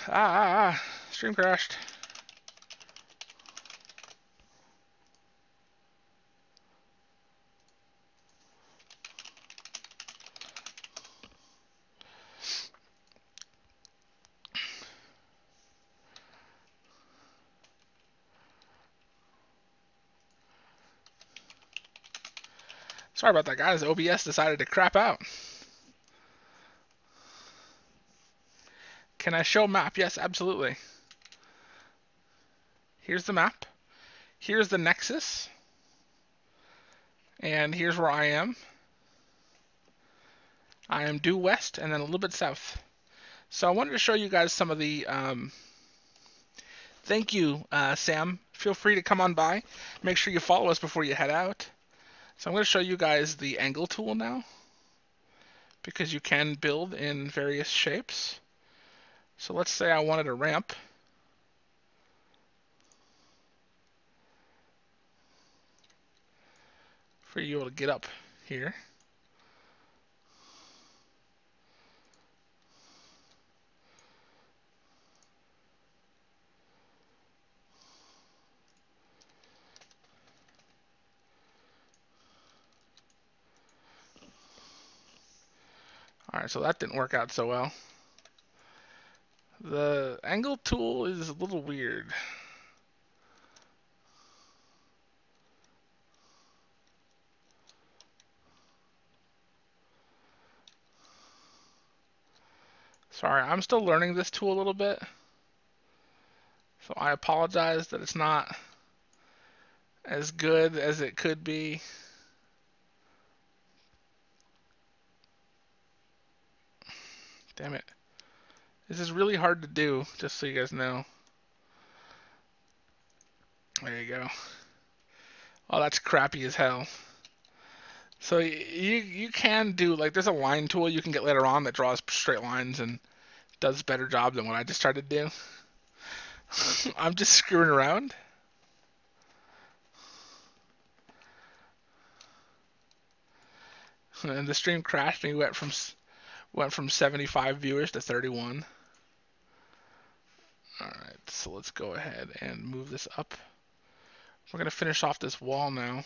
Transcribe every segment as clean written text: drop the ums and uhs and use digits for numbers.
Stream crashed. Sorry about that, guys. OBS decided to crap out. Can I show map? Yes, absolutely. Here's the map. Here's the nexus. And here's where I am. I am due west and then a little bit south. So I wanted to show you guys some of the... Thank you, Sam. Feel free to come on by. Make sure you follow us before you head out. So I'm going to show you guys the angle tool now, because you can build in various shapes. So let's say I wanted a ramp. For you able to get up here. Alright, so that didn't work out so well. The angle tool is a little weird. Sorry, I'm still learning this tool a little bit. So I apologize that it's not as good as it could be. Damn it. This is really hard to do, just so you guys know. There you go. Oh, that's crappy as hell. So you can do, like, there's a line tool you can get later on that draws straight lines and does a better job than what I just tried to do. I'm just screwing around. And the stream crashed and we went from 75 viewers to 31. Alright, so let's go ahead and move this up. We're going to finish off this wall now.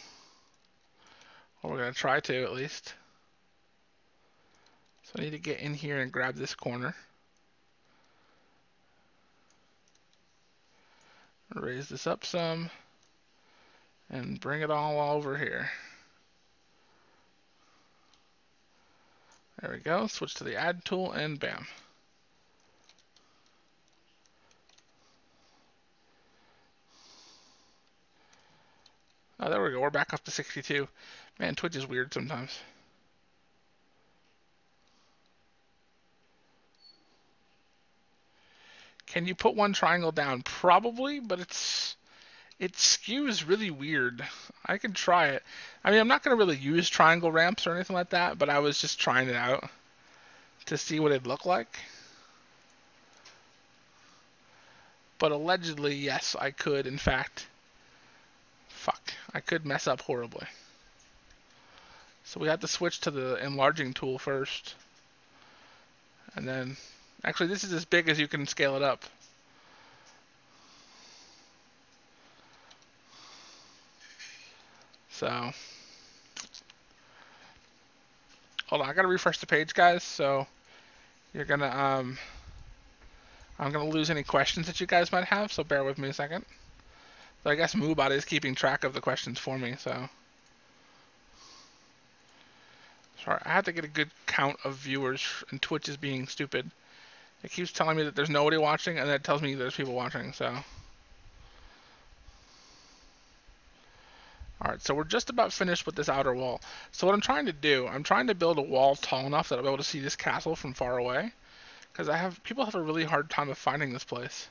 Or we're going to try to, at least. So I need to get in here and grab this corner. Raise this up some. And bring it all over here. There we go. Switch to the add tool and bam. Oh, there we go. We're back up to 62. Man, Twitch is weird sometimes. Can you put one triangle down? Probably, but it skews really weird. I can try it. I mean, I'm not going to really use triangle ramps or anything like that, but I was just trying it out to see what it'd look like. But allegedly, yes, I could, in fact. Fuck, I could mess up horribly. So we have to switch to the enlarging tool first. And then, actually, this is as big as you can scale it up. So, hold on, I gotta refresh the page, guys. So, you're gonna, I'm gonna lose any questions that you guys might have. So bear with me a second. So I guess Moobot is keeping track of the questions for me. So, sorry, I have to get a good count of viewers, and Twitch is being stupid. It keeps telling me that there's nobody watching, and then it tells me there's people watching. So. Alright, so we're just about finished with this outer wall. So what I'm trying to do, I'm trying to build a wall tall enough that I'll be able to see this castle from far away. Because people have a really hard time of finding this place.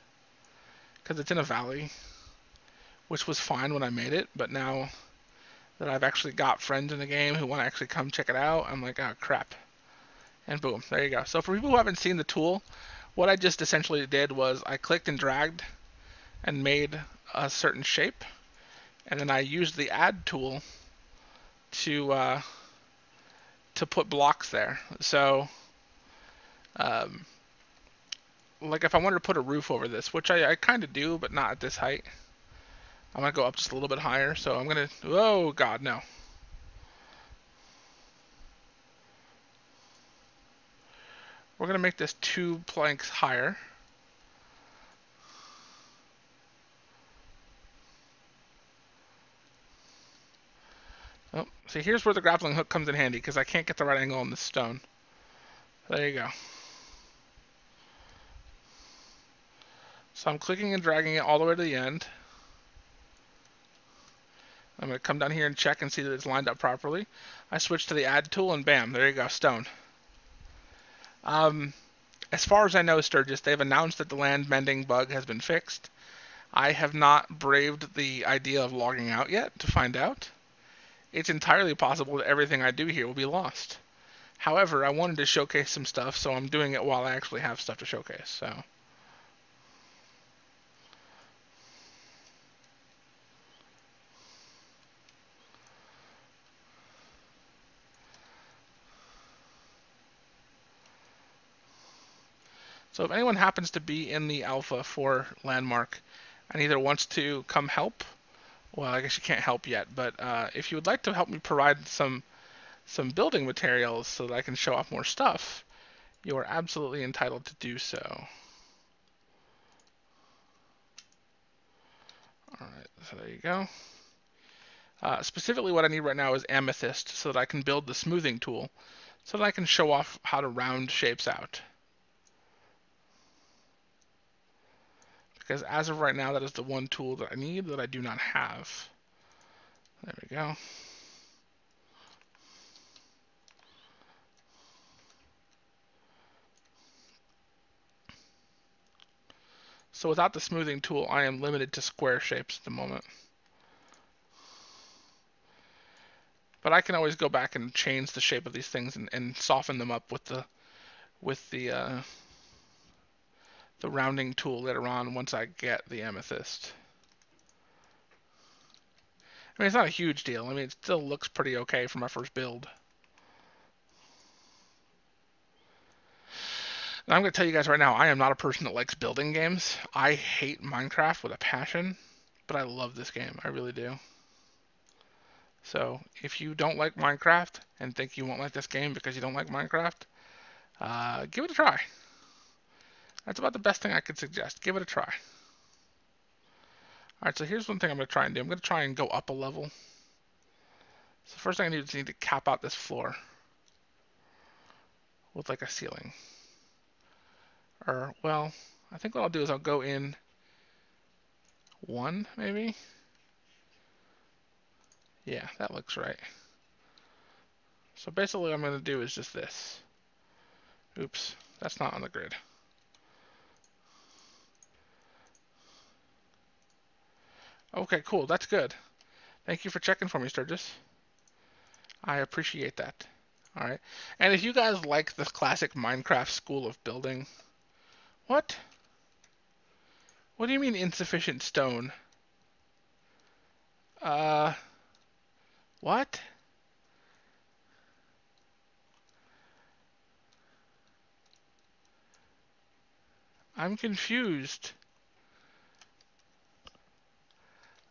Because it's in a valley. Which was fine when I made it, but now that I've actually got friends in the game who want to actually come check it out, I'm like, oh crap. And boom, there you go. So for people who haven't seen the tool, what I just essentially did was I clicked and dragged and made a certain shape. And then I used the add tool to put blocks there. So like if I wanted to put a roof over this, which I kind of do, but not at this height. I'm gonna go up just a little bit higher, so I'm gonna, oh god, no. We're gonna make this 2 planks higher. Oh, see, here's where the grappling hook comes in handy, because I can't get the right angle on this stone. There you go. So I'm clicking and dragging it all the way to the end. I'm going to come down here and check and see that it's lined up properly. I switch to the add tool and bam, there you go, stone. As far as I know, Sturgis, they've announced that the land mending bug has been fixed. I have not braved the idea of logging out yet to find out. It's entirely possible that everything I do here will be lost. However, I wanted to showcase some stuff, so I'm doing it while I actually have stuff to showcase. So if anyone happens to be in the alpha for Landmark and either wants to come help, well, I guess you can't help yet, but if you would like to help me provide some building materials so that I can show off more stuff, you are absolutely entitled to do so. Alright, so there you go. Specifically what I need right now is amethyst so that I can build the smoothing tool so that I can show off how to round shapes out. Because as of right now, that is the one tool that I need that I do not have. There we go. So without the smoothing tool, I am limited to square shapes at the moment. But I can always go back and change the shape of these things and soften them up with the rounding tool later on once I get the amethyst. I mean, it's not a huge deal. I mean, it still looks pretty okay for my first build. And I'm going to tell you guys right now, I am not a person that likes building games. I hate Minecraft with a passion, but I love this game. I really do. So if you don't like Minecraft and think you won't like this game because you don't like Minecraft, give it a try. That's about the best thing I could suggest. Give it a try. Alright, so here's one thing I'm going to try and do. I'm going to try and go up a level. So the first thing I need to cap out this floor with like a ceiling. Or, well, I think what I'll do is I'll go in 1, maybe? Yeah, that looks right. So basically what I'm going to do is just this. Oops, that's not on the grid. Okay, cool, that's good. Thank you for checking for me, Sturgis. I appreciate that. Alright, and if you guys like the classic Minecraft school of building... What? What do you mean insufficient stone? What? I'm confused.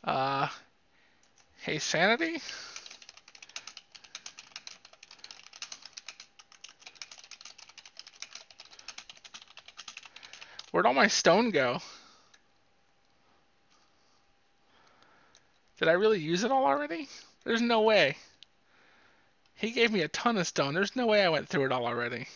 Hey, Sanity? Where'd all my stone go? Did I really use it all already? There's no way. He gave me a ton of stone. There's no way I went through it all already.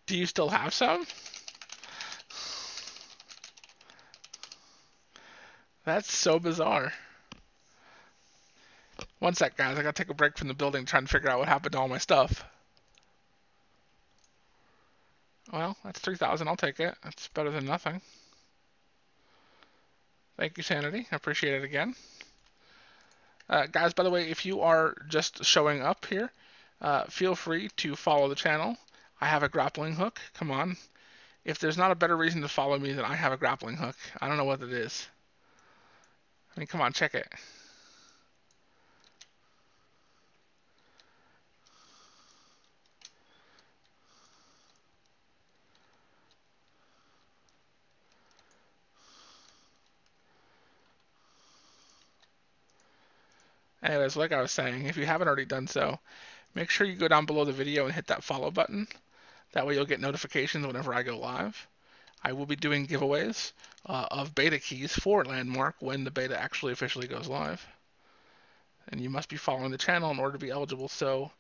Do you still have some? That's so bizarre. One sec, guys. I gotta take a break from the building trying to figure out what happened to all my stuff. Well, that's 3,000. I'll take it. That's better than nothing. Thank you, Sanity. I appreciate it again. Guys, by the way, if you are just showing up here, feel free to follow the channel. I have a grappling hook. Come on. If there's not a better reason to follow me, then I have a grappling hook. I don't know what it is. I mean, come on, check it. Anyways, like I was saying, if you haven't already done so, make sure you go down below the video and hit that follow button. That way you'll get notifications whenever I go live. I will be doing giveaways of beta keys for Landmark when the beta actually officially goes live. And you must be following the channel in order to be eligible, so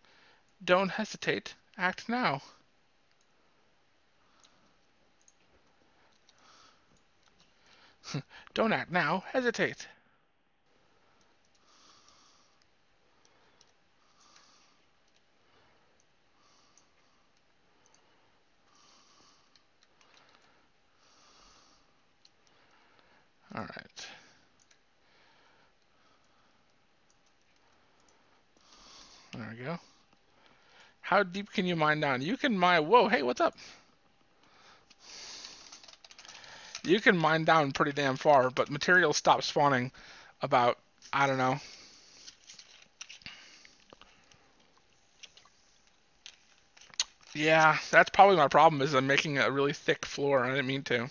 don't hesitate. Act now. Don't act now. Hesitate. All right. There we go. How deep can you mine down? You can mine. Whoa, hey, what's up? You can mine down pretty damn far, but materials stop spawning about, I don't know. Yeah, that's probably my problem is I'm making a really thick floor. I didn't mean to.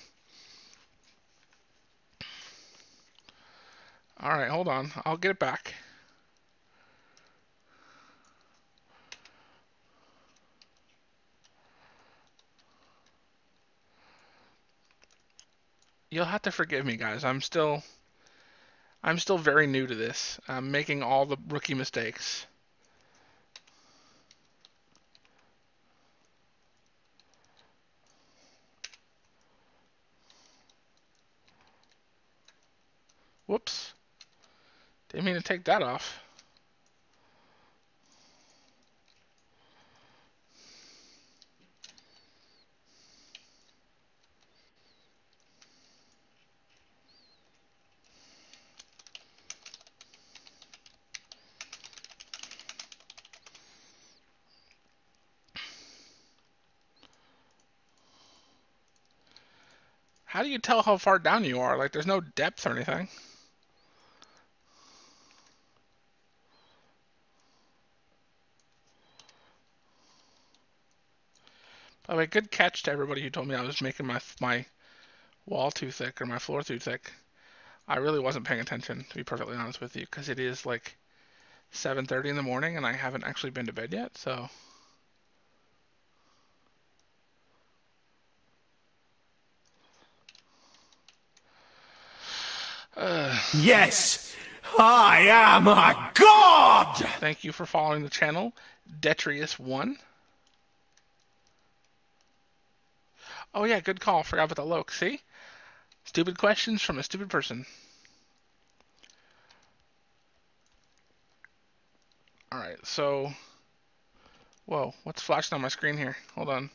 All right, hold on. I'll get it back. You'll have to forgive me, guys. I'm still very new to this. I'm making all the rookie mistakes. Whoops. Didn't mean to take that off. How do you tell how far down you are? Like, there's no depth or anything. By the way, good catch to everybody who told me I was making my wall too thick or my floor too thick. I really wasn't paying attention, to be perfectly honest with you, because it is like 7:30 in the morning and I haven't actually been to bed yet, so. Yes, I am a god! Thank you for following the channel, Detrius1. Oh yeah, good call. Forgot about the Loke. See? Stupid questions from a stupid person. Alright, so... Whoa, what's flashing on my screen here? Hold on.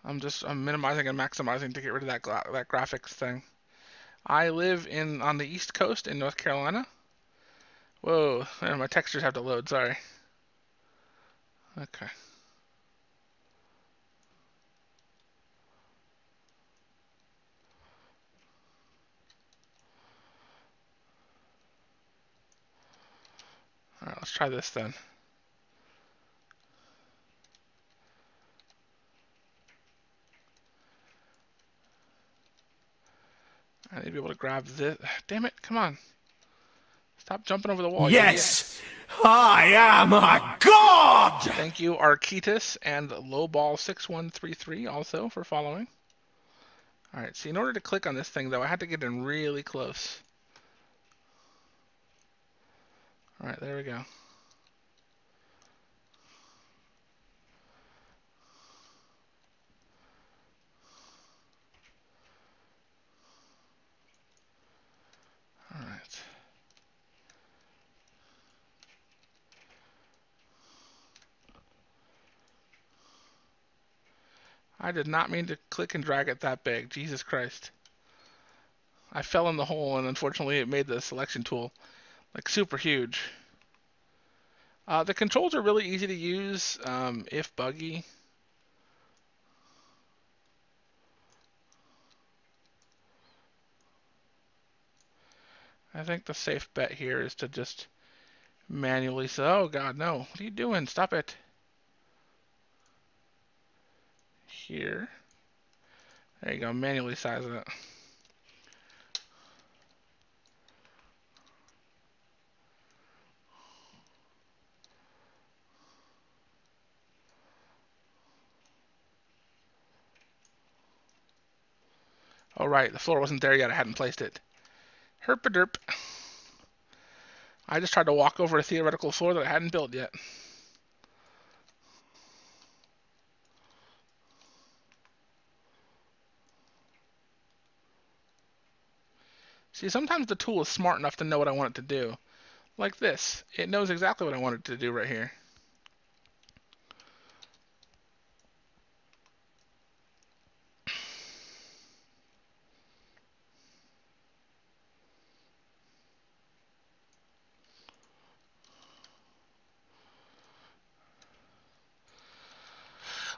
I'm minimizing and maximizing to get rid of that graphics thing. I live on the East Coast in North Carolina. Whoa, and my textures have to load, sorry. Okay. Alright, let's try this then. I need to be able to grab this. Damn it, come on. Stop jumping over the wall, Yes, I am a god! Thank you, Arketus and Lowball6133 also for following. Alright, see, in order to click on this thing, though, I had to get in really close. Alright, there we go. Alright. I did not mean to click and drag it that big. Jesus Christ. I fell in the hole, and unfortunately it made the selection tool like super huge. The controls are really easy to use, if buggy. I think the safe bet here is to just manually say, oh God, no. What are you doing? Stop it. Here. There you go, manually size it. Oh right, the floor wasn't there yet, I hadn't placed it. Herpaderp. I just tried to walk over a theoretical floor that I hadn't built yet. See, sometimes the tool is smart enough to know what I want it to do. Like this. It knows exactly what I want it to do right here.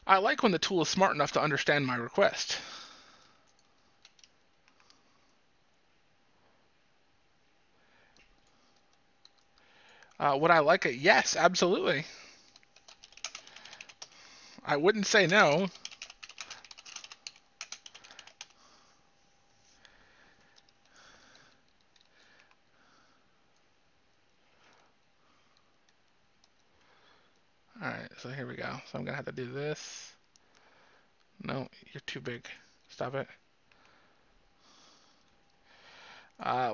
I like when the tool is smart enough to understand my request. Would I like it? Yes, absolutely. I wouldn't say no. Alright, so here we go. So I'm going to have to do this. No, you're too big. Stop it.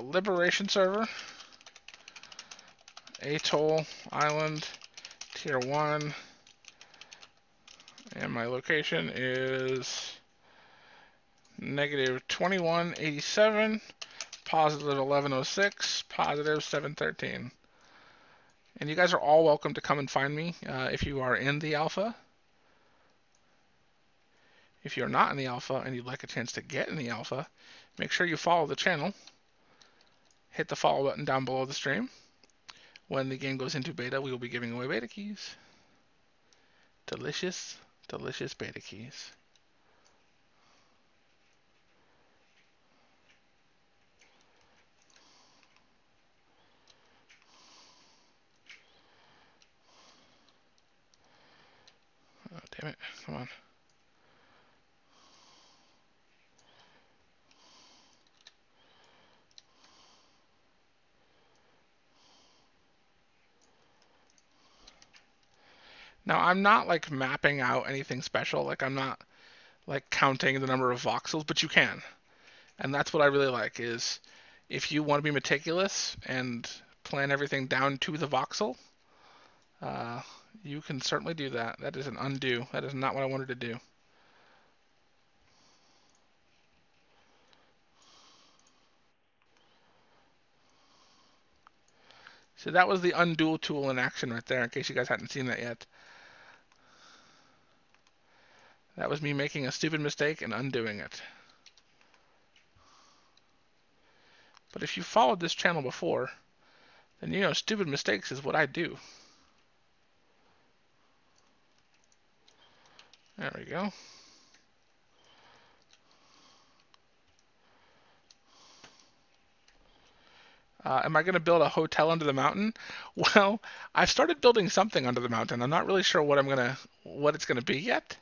Liberation server. Atoll Island. Tier 1. And my location is negative 2187, positive 1106, positive 713. And you guys are all welcome to come and find me if you are in the alpha. If you're not in the alpha and you'd like a chance to get in the alpha, make sure you follow the channel. Hit the follow button down below the stream. When the game goes into beta, we will be giving away beta keys. Delicious, delicious beta keys. Oh, damn it. Come on. Now, I'm not like mapping out anything special. Like, I'm not like counting the number of voxels, but you can. And that's what I really like is if you want to be meticulous and plan everything down to the voxel, you can certainly do that. That is an undo. That is not what I wanted to do. So that was the undo tool in action right there, in case you guys hadn't seen that yet. That was me making a stupid mistake and undoing it. But if you followed this channel before, then you know stupid mistakes is what I do. There we go. Am I going to build a hotel under the mountain? Well, I've started building something under the mountain. I'm not really sure what it's gonna be yet,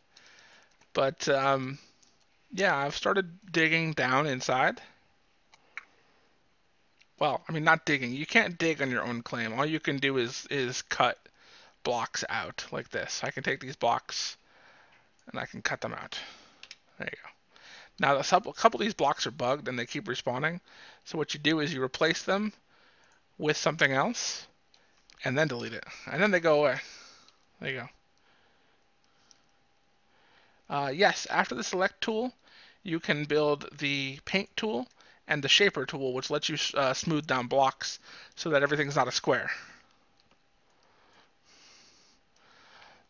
but yeah, I've started digging down inside. Well, I mean, not digging. You can't dig on your own claim. All you can do is cut blocks out like this. I can take these blocks and I can cut them out. There you go. Now, a couple of these blocks are bugged and they keep respawning. So what you do is you replace them with something else and then delete it. And then they go away. There you go. Yes, after the select tool, you can build the paint tool and the shaper tool, which lets you smooth down blocks so that everything's not a square.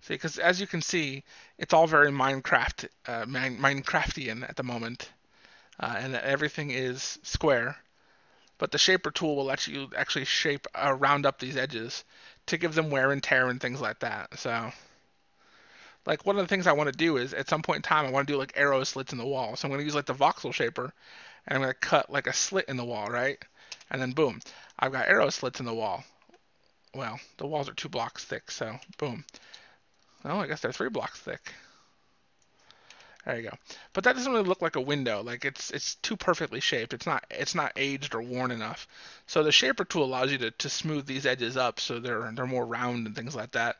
See, because as you can see, it's all very Minecraftian at the moment, and everything is square. But the shaper tool will let you actually shape round up these edges to give them wear and tear and things like that. So, like one of the things I want to do is at some point in time I want to do like arrow slits in the wall. So I'm going to use like the voxel shaper, and I'm going to cut like a slit in the wall, right? And then boom, I've got arrow slits in the wall. Well, the walls are 2 blocks thick, so boom. Oh, I guess they're 3 blocks thick. There you go. But that doesn't really look like a window. Like it's too perfectly shaped. It's not aged or worn enough. So the shaper tool allows you to smooth these edges up so they're more round and things like that,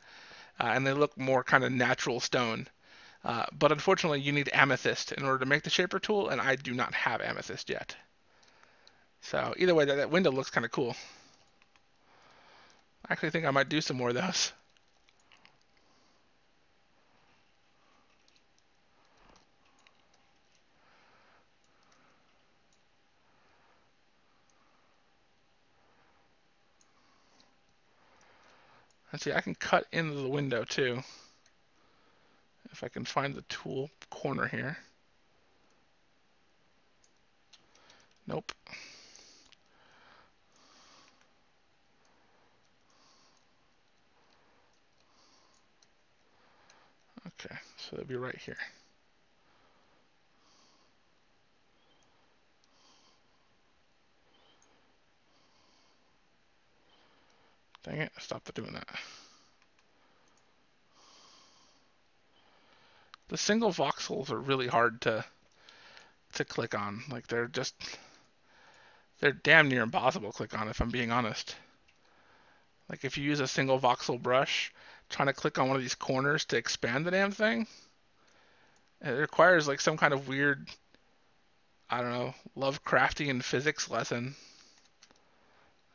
and they look more kind of natural stone. But unfortunately, you need amethyst in order to make the shaper tool, and I do not have amethyst yet. So either way, that window looks kind of cool. I actually think I might do some more of those. And see, I can cut into the window too. If I can find the tool corner here. Nope. Okay, so it'll be right here. Dang it, I stopped doing that. The single voxels are really hard to click on. Like they're damn near impossible to click on if I'm being honest. Like if you use a single voxel brush, trying to click on one of these corners to expand the damn thing, it requires like some kind of weird, I don't know, Lovecraftian physics lesson.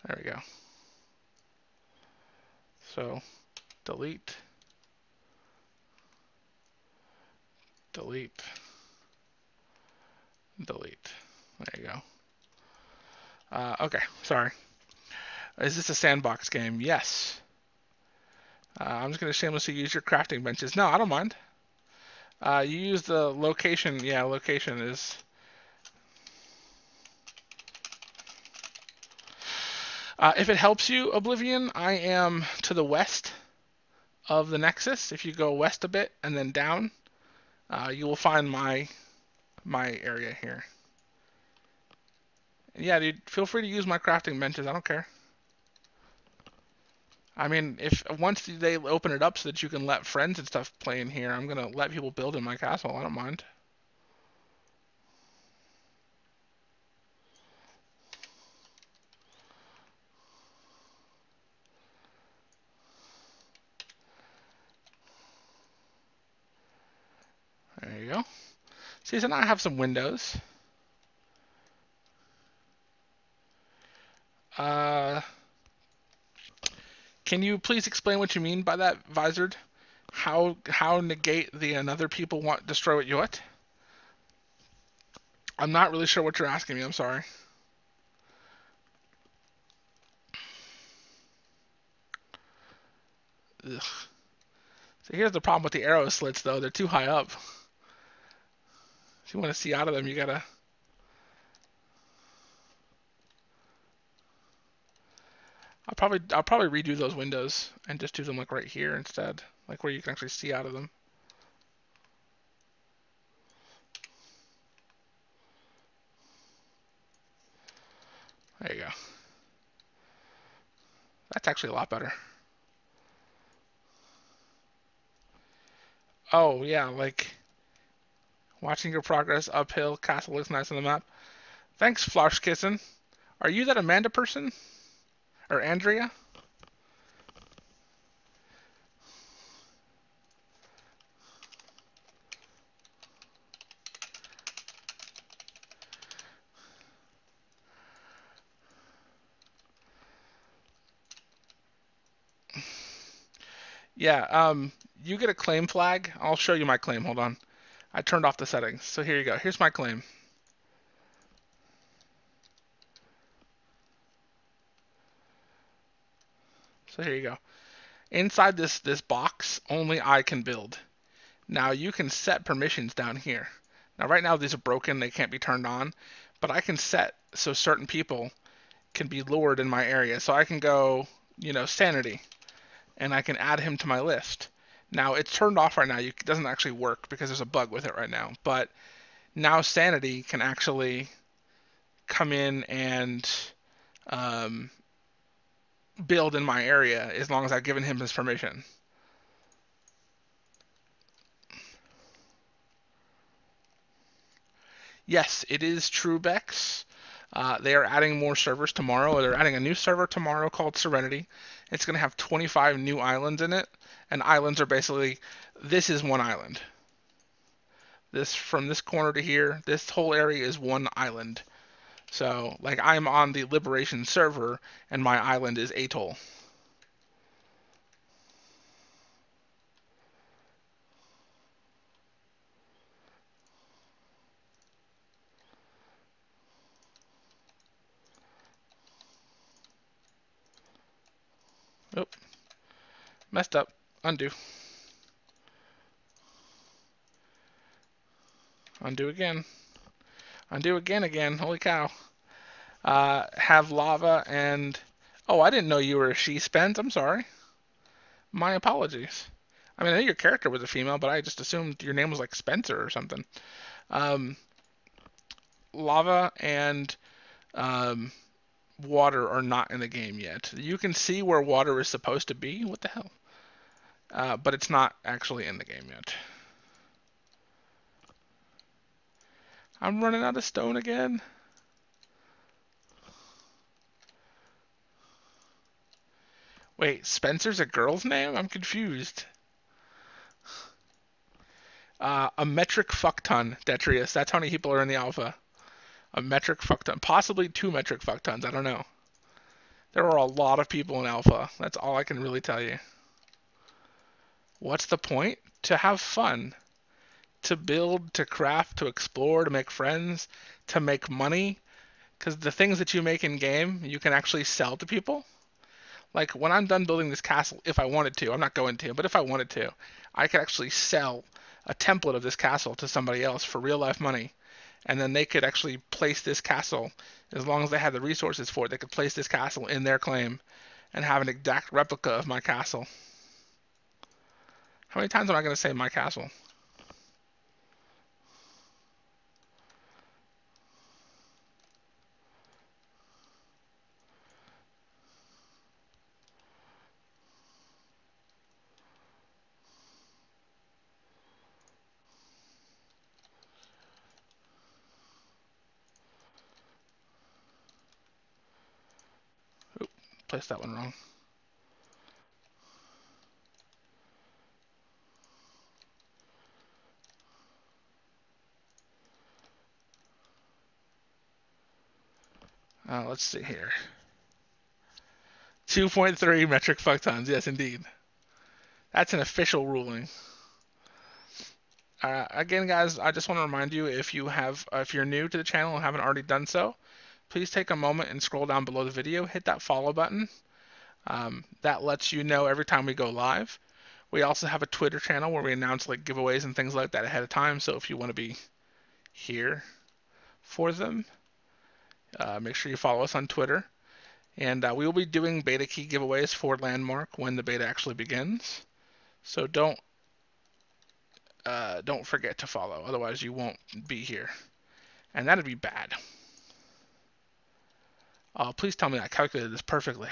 There we go. So delete, delete, delete. There you go. Okay, sorry. Is this a sandbox game? Yes. I'm just going to shamelessly use your crafting benches. No, I don't mind. You use the location. Yeah, location is... if it helps you, Oblivion, I am to the west of the Nexus. If you go west a bit and then down, you will find my area here. And yeah, dude, feel free to use my crafting benches. I don't care. I mean, if once they open it up so that you can let friends and stuff play in here, I'm gonna let people build in my castle. I don't mind. There you go. See, so now I have some windows. Uh, can you please explain what you mean by that, Visored? How negate the another people want destroy what you what? I'm not really sure what you're asking me. I'm sorry. Ugh. So here's the problem with the arrow slits, though. They're too high up. If you want to see out of them, you gotta. I'll probably redo those windows and just do them like right here instead, like where you can actually see out of them. There you go. That's actually a lot better. Oh yeah, like watching your progress uphill. Castle looks nice on the map. Thanks, Flauschkissen. Are you that Amanda person or Andrea? Yeah, you get a claim flag. I'll show you my claim. Hold on. I turned off the settings. So here you go. Here's my claim. So here you go. Inside this box, only I can build. Now you can set permissions down here. Now right now these are broken. They can't be turned on. But I can set so certain people can be lured in my area. So I can go, sanity. And I can add him to my list. Now it's turned off right now. It doesn't actually work because there's a bug with it right now. But now sanity can actually come in and um, build in my area as long as I've given him his permission. Yes, it is true, Bex. They are adding more servers tomorrow. They're adding a new server tomorrow called Serenity. It's going to have 25 new islands in it, and islands are basically this is one island. This from this corner to here, this whole area is one island. So, like, I'm on the Liberation server, and my island is Atoll. Oh, messed up. Undo. Undo again. Undo again. Holy cow. Have lava and... Oh, I didn't know you were a she, Spence. I'm sorry. My apologies. I mean, I knew your character was a female, but I just assumed your name was like Spencer or something. Um, lava and um, water are not in the game yet. You can see where water is supposed to be. What the hell? But it's not actually in the game yet. I'm running out of stone again. Wait, Spencer's a girl's name? I'm confused. A metric fuck ton, Detrius. That's how many people are in the alpha. A metric fuck ton. Possibly 2 metric fuck tons. I don't know. There are a lot of people in alpha. That's all I can really tell you. What's the point? To have fun. To build, to craft, to explore, to make friends, to make money. Because the things that you make in game, you can actually sell to people. Like, when I'm done building this castle, if I wanted to, I'm not going to, but if I wanted to, I could actually sell a template of this castle to somebody else for real life money. And then they could actually place this castle, as long as they had the resources for it, they could place this castle in their claim and have an exact replica of my castle. How many times am I going to say my castle? Oop, placed that one wrong. Let's see here. 2.3 metric fuck tons. Yes, indeed. That's an official ruling. Again, guys, I just want to remind you, if you're new to the channel and haven't already done so, please take a moment and scroll down below the video, hit that follow button. That lets you know every time we go live. We also have a Twitter channel where we announce like giveaways and things like that ahead of time. So if you want to be here for them, make sure you follow us on Twitter. And we will be doing beta key giveaways for Landmark when the beta actually begins. So don't forget to follow, otherwise you won't be here, and that'd be bad. Oh, please tell me I calculated this perfectly.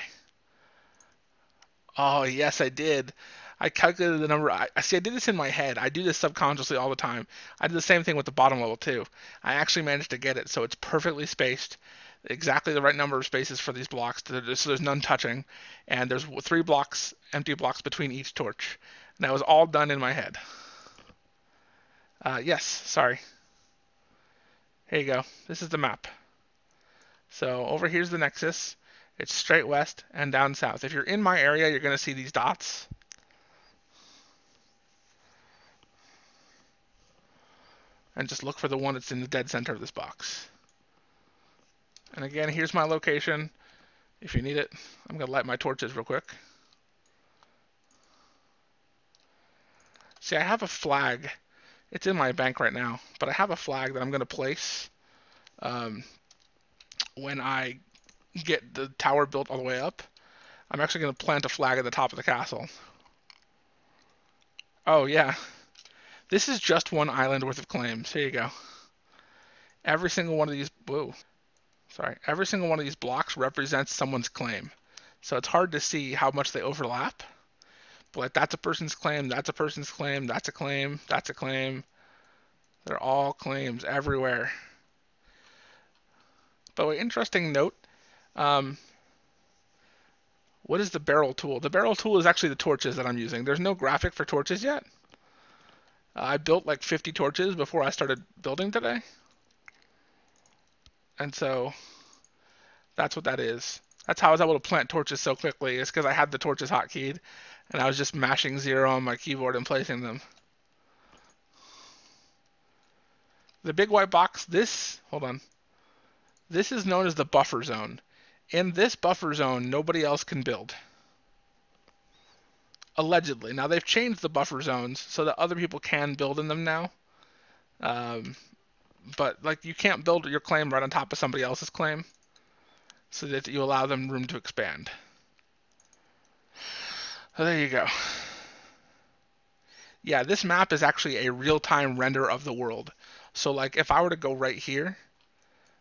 Oh, yes, I did. I calculated the number. I see. I did this in my head. I do this subconsciously all the time. I did the same thing with the bottom level too. I actually managed to get it so it's perfectly spaced, exactly the right number of spaces for these blocks, so there's none touching, and there's 3 blocks, empty blocks between each torch. And that was all done in my head. Yes, sorry. Here you go. This is the map. So over here's the nexus. It's straight west and down south. If you're in my area, you're going to see these dots. And just look for the one that's in the dead center of this box. And again, here's my location. If you need it, I'm going to light my torches real quick. See, I have a flag. It's in my bank right now, but I have a flag that I'm going to place when I get the tower built all the way up. I'm actually going to plant a flag at the top of the castle. Oh, yeah. This is just one island worth of claims. Here you go. Every single one of these. Whoa. Sorry, every single one of these blocks represents someone's claim. So it's hard to see how much they overlap. But like that's a person's claim, that's a person's claim, that's a claim, that's a claim. They're all claims everywhere. By the way, interesting note. Um, what is the barrel tool? The barrel tool is actually the torches that I'm using. There's no graphic for torches yet. I built like 50 torches before I started building today. And so that's what that is. That's how I was able to plant torches so quickly. It's because I had the torches hotkeyed, and I was just mashing 0 on my keyboard and placing them. The big white box, hold on. This is known as the buffer zone. In this buffer zone, nobody else can build. Allegedly. Now they've changed the buffer zones so that other people can build in them now. But like you can't build your claim right on top of somebody else's claim, so that you allow them room to expand. So there you go. Yeah, this map is actually a real-time render of the world. So like if I were to go right here,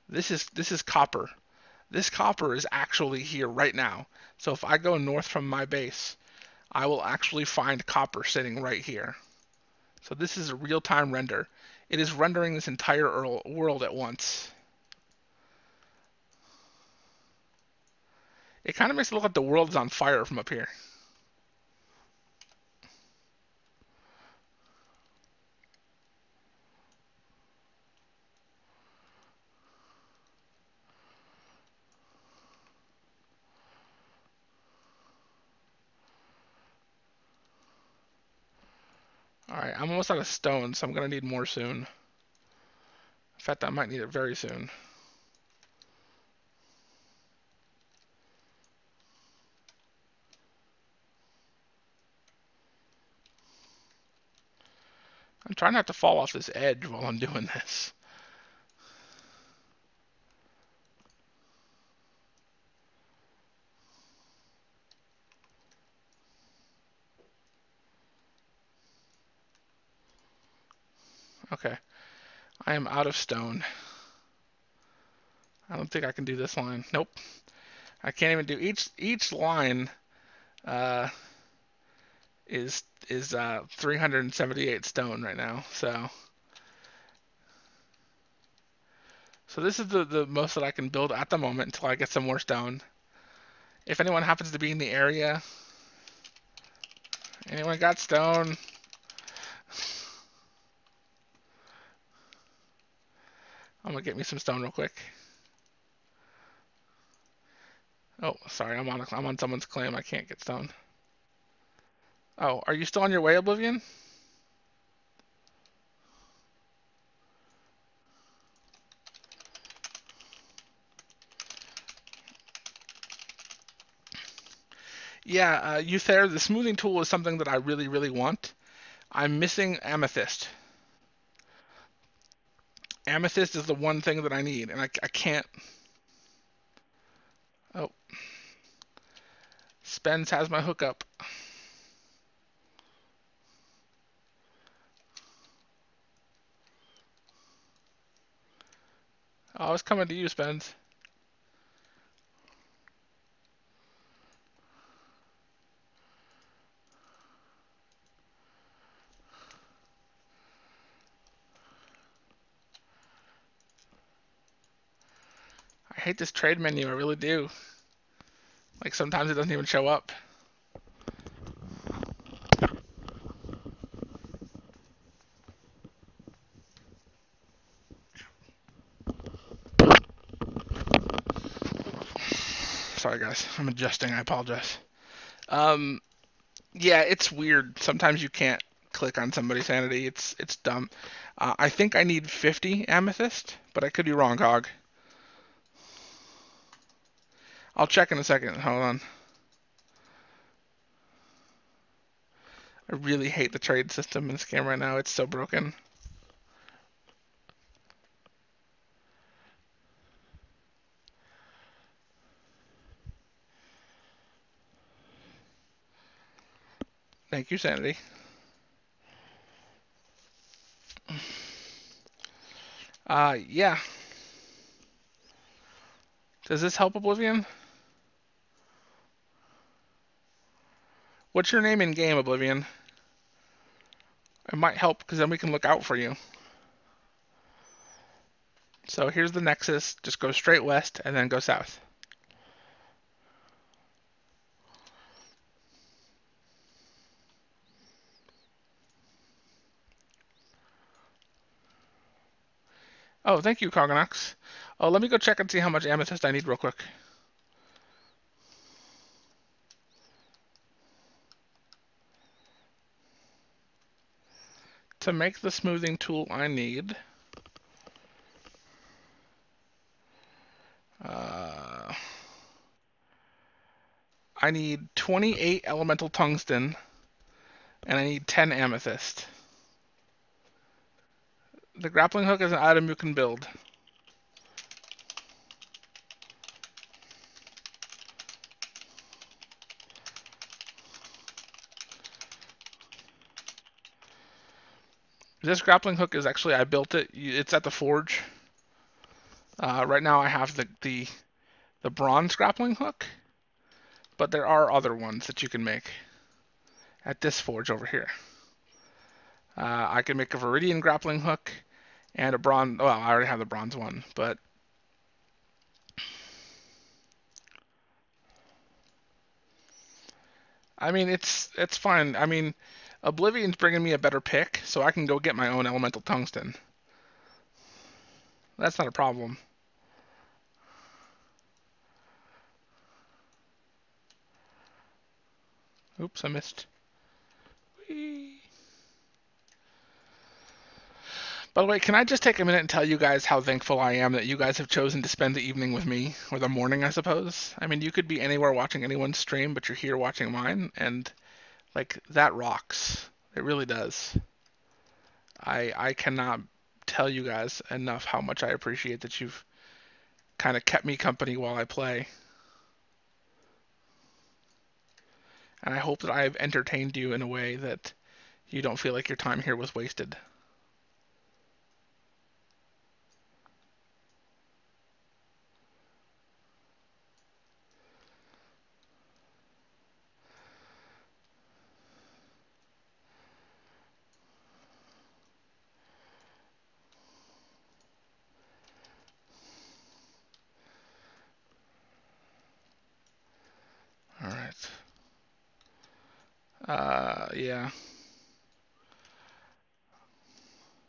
this is copper. This copper is actually here right now. So if I go north from my base, I will actually find copper sitting right here. So this is a real-time render. It is rendering this entire world at once. It kind of makes it look like the world is on fire from up here. Alright, I'm almost out of stone, so I'm going to need more soon. In fact, I might need it very soon. I'm trying not to fall off this edge while I'm doing this. Okay, I am out of stone. I don't think I can do this line. Nope. I can't even do each line uh, is 378 stone right now. So this is the most that I can build at the moment until I get some more stone. If anyone happens to be in the area, anyone got stone? I'm gonna get me some stone real quick. Oh, sorry, I'm on someone's claim. I can't get stone. Oh, are you still on your way, Oblivion? Yeah, Uther, the smoothing tool is something that I really, really want. I'm missing amethyst. Amethyst is the one thing that I need, and I can't. Oh, Spence has my hookup. Oh, I was coming to you, Spence. I hate this trade menu, I really do. Like sometimes it doesn't even show up. Sorry guys, I'm adjusting, I apologize. Yeah, it's weird. Sometimes you can't click on somebody's sanity. It's dumb. I think I need 50 amethyst, but I could be wrong, Hog. I'll check in a second. Hold on. I really hate the trade system in this game right now. It's so broken. Thank you, Sanity. Yeah. Does this help, Oblivion? What's your name in game, Oblivion? It might help because then we can look out for you. So here's the nexus. Just go straight west and then go south. Oh, thank you, Cognox. Oh, let me go check and see how much amethyst I need real quick. To make the smoothing tool, I need I need 28 elemental tungsten, and I need 10 amethyst. The grappling hook is an item you can build. This grappling hook is actually, I built it. It's at the forge. Right now I have the bronze grappling hook, but there are other ones that you can make at this forge over here. I can make a viridian grappling hook and a bronze. Well, I already have the bronze one, but I mean it's fine. I mean, Oblivion's bringing me a better pick, so I can go get my own elemental tungsten. That's not a problem. Oops, I missed. Whee. By the way, can I just take a minute and tell you guys how thankful I am that you guys have chosen to spend the evening with me, or the morning, I suppose? I mean, you could be anywhere watching anyone's stream, but you're here watching mine, and, like, that rocks. It really does. I cannot tell you guys enough how much I appreciate that you've kind of kept me company while I play. And I hope that I have entertained you in a way that you don't feel like your time here was wasted. All right. Yeah.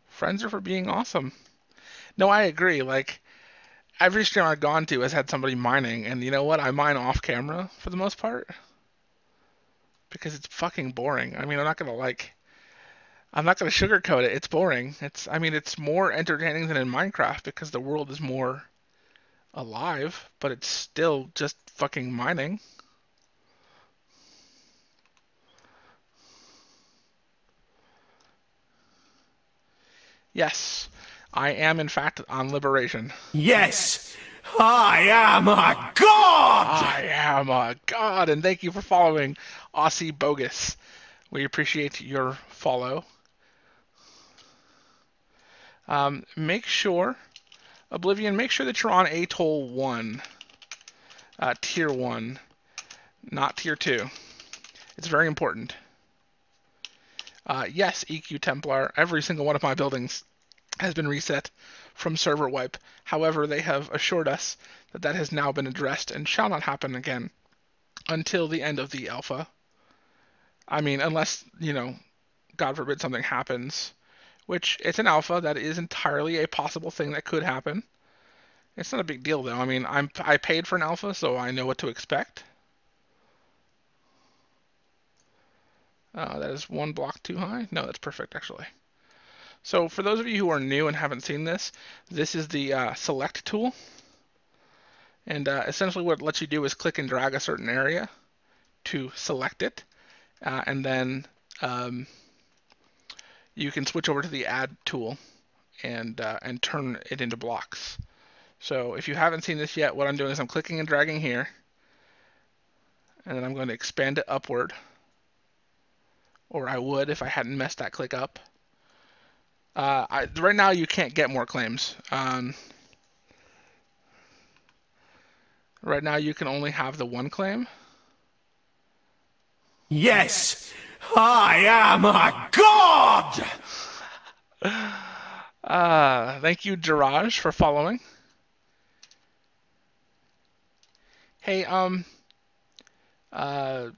Friends are for being awesome. No, I agree. Like, every stream I've gone to has had somebody mining, and you know what? I mine off camera for the most part because it's fucking boring. I mean, I'm not gonna sugarcoat it. It's boring. I mean, it's more entertaining than in Minecraft because the world is more alive, but it's still just fucking mining. Yes, I am in fact on Liberation. Yes, I am a god! I am a god, and thank you for following Aussie Bogus. We appreciate your follow. Make sure, Oblivion, make sure that you're on Atoll 1, Tier 1, not Tier 2. It's very important. Yes, EQ Templar, every single one of my buildings has been reset from server wipe. However, they have assured us that that has now been addressed and shall not happen again until the end of the alpha. I mean, unless, God forbid something happens, which it's an alpha, that is entirely a possible thing that could happen. It's not a big deal, though. I mean, I paid for an alpha, so I know what to expect. That is one block too high. No, that's perfect, actually. So for those of you who are new and haven't seen this, this is the select tool. And essentially what it lets you do is click and drag a certain area to select it. And then you can switch over to the add tool and turn it into blocks. So if you haven't seen this yet, what I'm doing is I'm clicking and dragging here. And then I'm going to expand it upward. Or I would if I hadn't messed that click up. Right now you can't get more claims. Right now you can only have the one claim. Yes, I am a god! Thank you, Jiraj, for following. Hey, uh, oh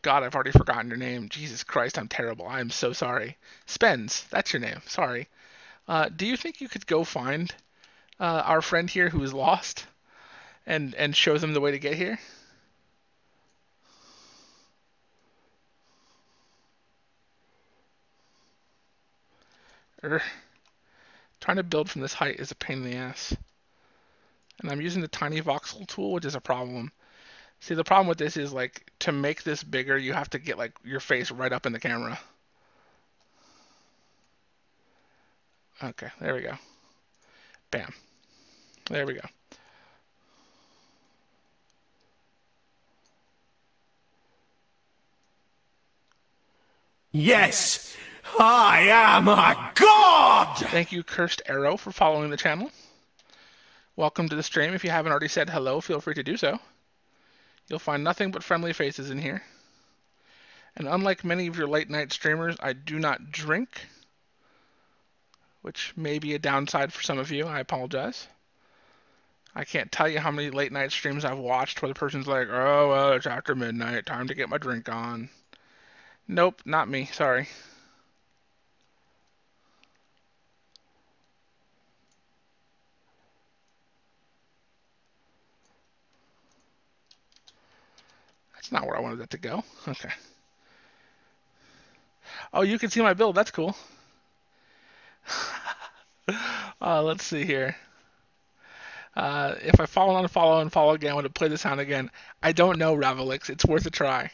God, I've already forgotten your name. Jesus Christ, I'm terrible. I am so sorry. Spence, that's your name. Sorry. Do you think you could go find our friend here who is lost and show them the way to get here? Er, trying to build from this height is a pain in the ass. And I'm using the tiny voxel tool, which is a problem. See, the problem with this is like to make this bigger, you have to get like your face right up in the camera. Okay, there we go. Bam. There we go. Yes, I am a god! Thank you, Cursed Arrow, for following the channel. Welcome to the stream. If you haven't already said hello, feel free to do so. You'll find nothing but friendly faces in here. And unlike many of your late night streamers, I do not drink, which may be a downside for some of you. I apologize. I can't tell you how many late night streams I've watched where the person's like, oh, well, it's after midnight, time to get my drink on. Nope, not me, sorry. That's not where I wanted that to go. Okay. Oh, you can see my build, that's cool. Let's see here. If I follow and follow again, would it play the sound again? I don't know, Ravelix. It's worth a try.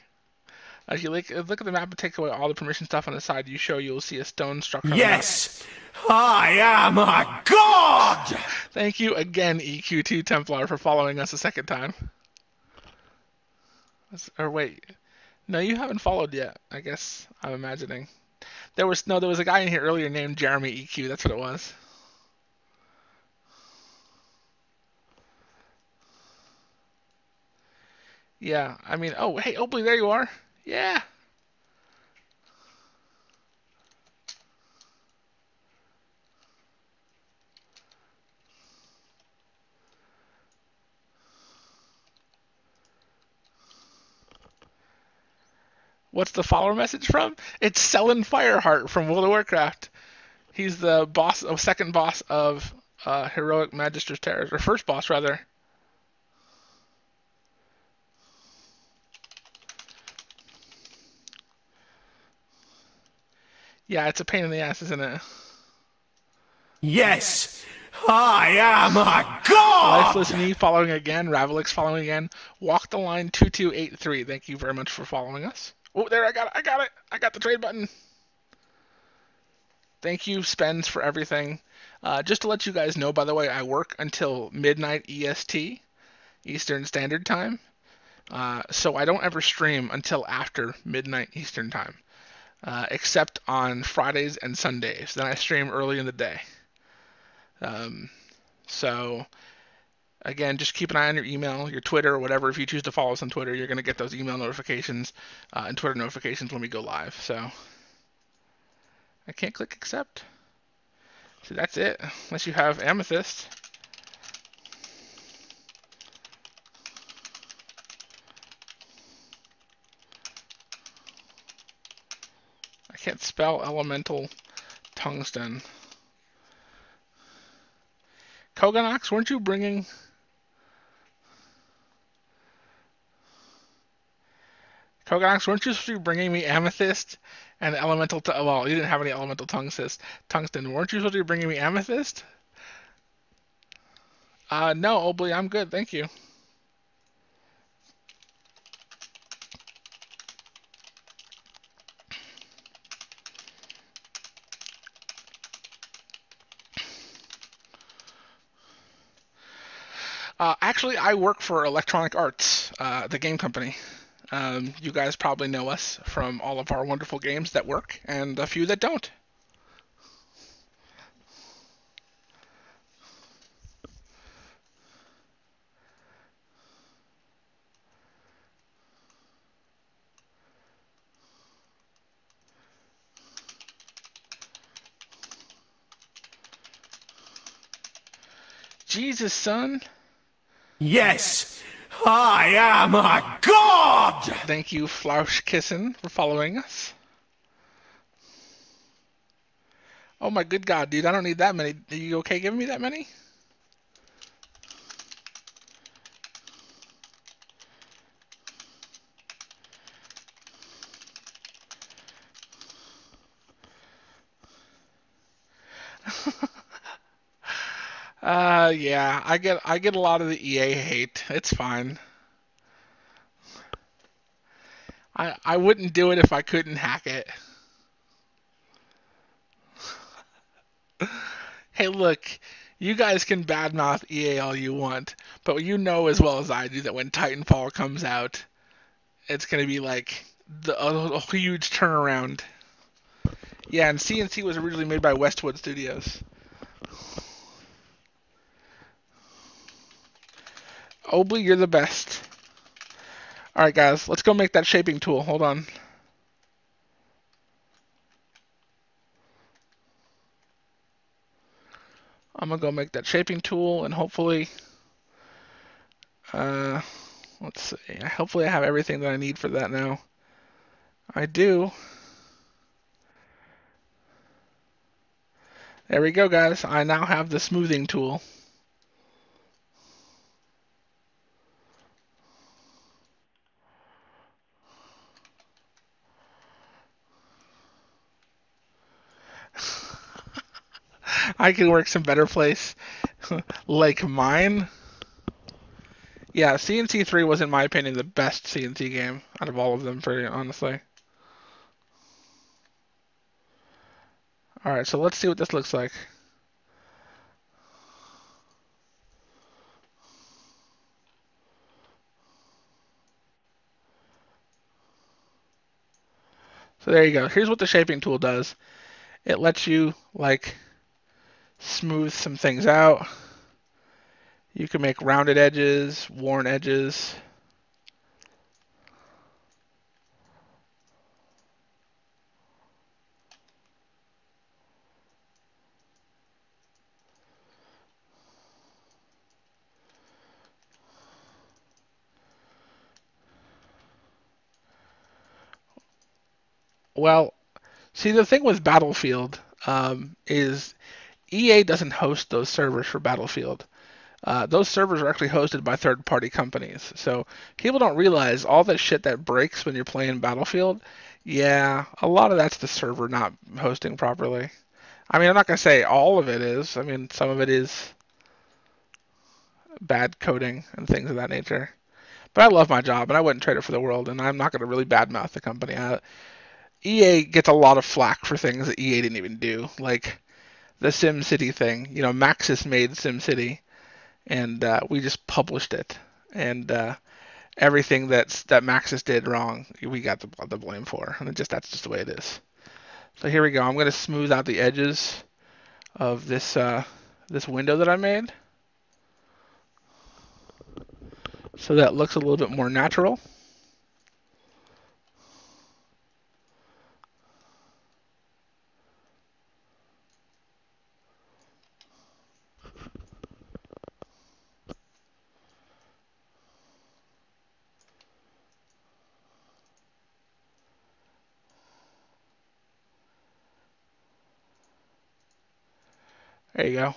If you look at the map and take away all the permission stuff on the side, you'll see a stone structure on the map. Yes, I am a god! Thank you again, EQ2 Templar, for following us a second time. Or wait, no, you haven't followed yet. I guess I'm imagining. There was a guy in here earlier named Jeremy EQ. That's what it was. Yeah, I mean, oh, hey, Oakley, there you are. Yeah. What's the follower message from? It's Sellen Fireheart from World of Warcraft. He's the boss, second boss of Heroic Magister's Terrors, or first boss, rather. Yeah, it's a pain in the ass, isn't it? Yes, I am a god! Lifeless Me following again. Ravelix following again. Walk the Line 2283. Thank you very much for following us. Oh, there, I got it. I got the trade button. Thank you, Spence, for everything. Just to let you guys know, by the way, I work until midnight EST, Eastern Standard Time. So I don't ever stream until after midnight Eastern Time, except on Fridays and Sundays. Then I stream early in the day. So again, just keep an eye on your email, your Twitter, or whatever. If you choose to follow us on Twitter, you're going to get those email notifications and Twitter notifications when we go live. So I can't click accept. So that's it, unless you have Amethyst. I can't spell elemental tungsten. Koganox, weren't you bringing... Koganox, weren't you supposed to be bringing me amethyst and elemental... well, you didn't have any elemental tungsten. Weren't you supposed to be bringing me amethyst? No, Obley, I'm good, thank you. Actually, I work for Electronic Arts, the game company. You guys probably know us from all of our wonderful games that work and a few that don't. Jesus, son. Yes, I am a god! Thank you, Flauschkissen, for following us. Oh my good God, dude, I don't need that many. Are you okay giving me that many? Yeah, I get a lot of the EA hate. It's fine. I wouldn't do it if I couldn't hack it. Hey, look, you guys can badmouth EA all you want, but you know as well as I do that when Titanfall comes out, it's gonna be like a huge turnaround. Yeah, and CNC was originally made by Westwood Studios. Obley, you're the best. All right, guys, let's go make that shaping tool. Hold on. I'm gonna go make that shaping tool, and hopefully, uh, let's see. Hopefully, I have everything that I need for that now. I do. There we go, guys. I now have the smoothing tool. I can work some better place, like mine. Yeah, CNC 3 was, in my opinion, the best CNC game out of all of them, pretty honestly. Alright, so let's see what this looks like. So there you go. Here's what the shaping tool does. It lets you, like, smooth some things out. You can make rounded edges, worn edges. Well, see, the thing with Battlefield is EA doesn't host those servers for Battlefield. Those servers are actually hosted by third-party companies. So people don't realize all the shit that breaks when you're playing Battlefield. Yeah, a lot of that's the server not hosting properly. I mean, I'm not gonna say all of it is. I mean, some of it is bad coding and things of that nature. But I love my job, and I wouldn't trade it for the world. And I'm not gonna really badmouth the company. EA gets a lot of flack for things that EA didn't even do, like the SimCity thing. You know, Maxis made SimCity, and we just published it. And everything that Maxis did wrong, we got the blame for, and that's just the way it is. So here we go. I'm going to smooth out the edges of this window that I made, so that looks a little bit more natural. There you go.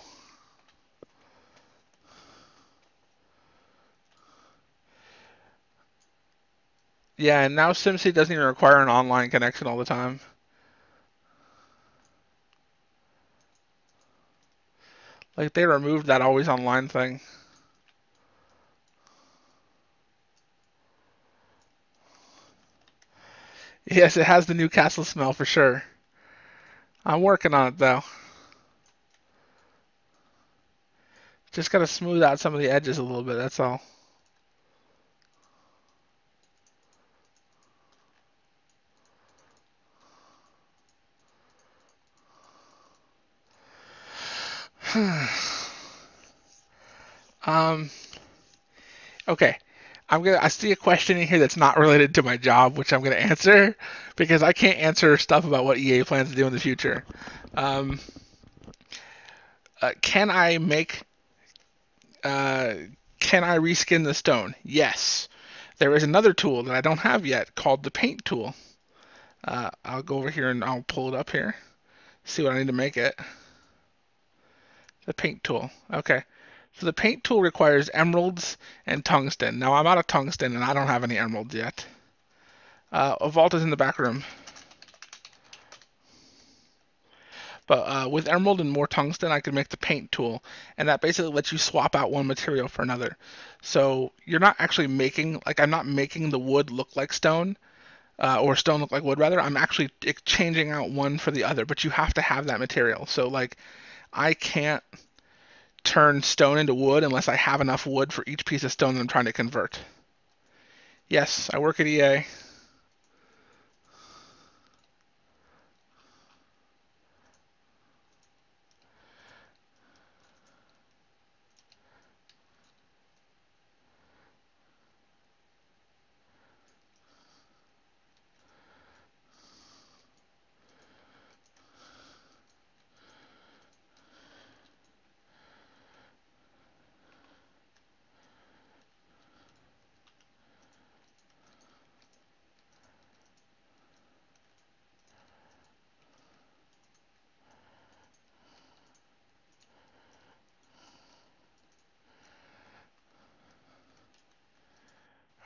Yeah, and now SimCity doesn't even require an online connection all the time. Like they removed that always online thing. Yes, it has the Newcastle smell for sure. I'm working on it though. Just gotta smooth out some of the edges a little bit, that's all. um, okay. I see a question in here that's not related to my job, which I'm gonna answer because I can't answer stuff about what EA plans to do in the future. Can I make Can I reskin the stone? Yes. There is another tool that I don't have yet called the paint tool. I'll go over here and I'll pull it up here. See what I need to make it. The paint tool. Okay. So the paint tool requires emeralds and tungsten. Now I'm out of tungsten and I don't have any emeralds yet. A vault is in the back room. But with emerald and more tungsten, I can make the paint tool, and that basically lets you swap out one material for another. So you're not actually making, like I'm not making the wood look like stone, or stone look like wood rather. I'm actually changing out one for the other, but you have to have that material. So like I can't turn stone into wood unless I have enough wood for each piece of stone that I'm trying to convert. Yes, I work at EA.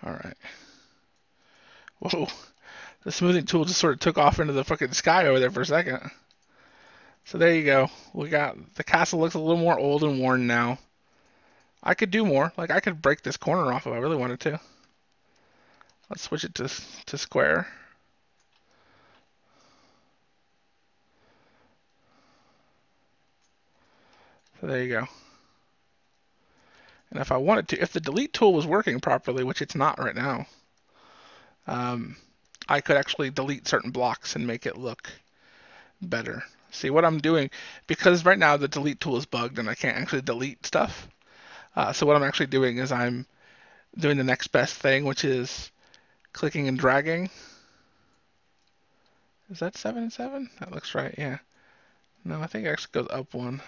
All right. Whoa, the smoothing tool just sort of took off into the fucking sky over there for a second. So there you go. We got the castle looks a little more old and worn now. I could do more. Like I could break this corner off if I really wanted to. Let's switch it to square. So there you go. And if I wanted to, if the delete tool was working properly, which it's not right now, I could actually delete certain blocks and make it look better. See what I'm doing, because right now the delete tool is bugged and I can't actually delete stuff. So what I'm actually doing is I'm doing the next best thing, which is clicking and dragging. Is that 7 and 7? That looks right, yeah. No, I think it actually goes up one.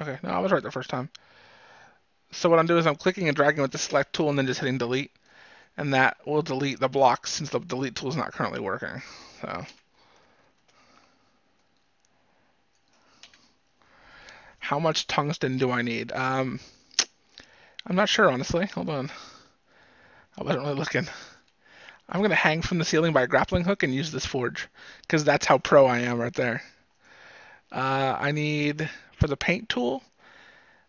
Okay, no, I was right the first time. So what I'm doing is I'm clicking and dragging with the select tool and then just hitting delete. And that will delete the blocks since the delete tool is not currently working. So how much tungsten do I need? I'm not sure, honestly. Hold on. I wasn't really looking. I'm going to hang from the ceiling by a grappling hook and use this forge, because that's how pro I am right there. I need, for the paint tool,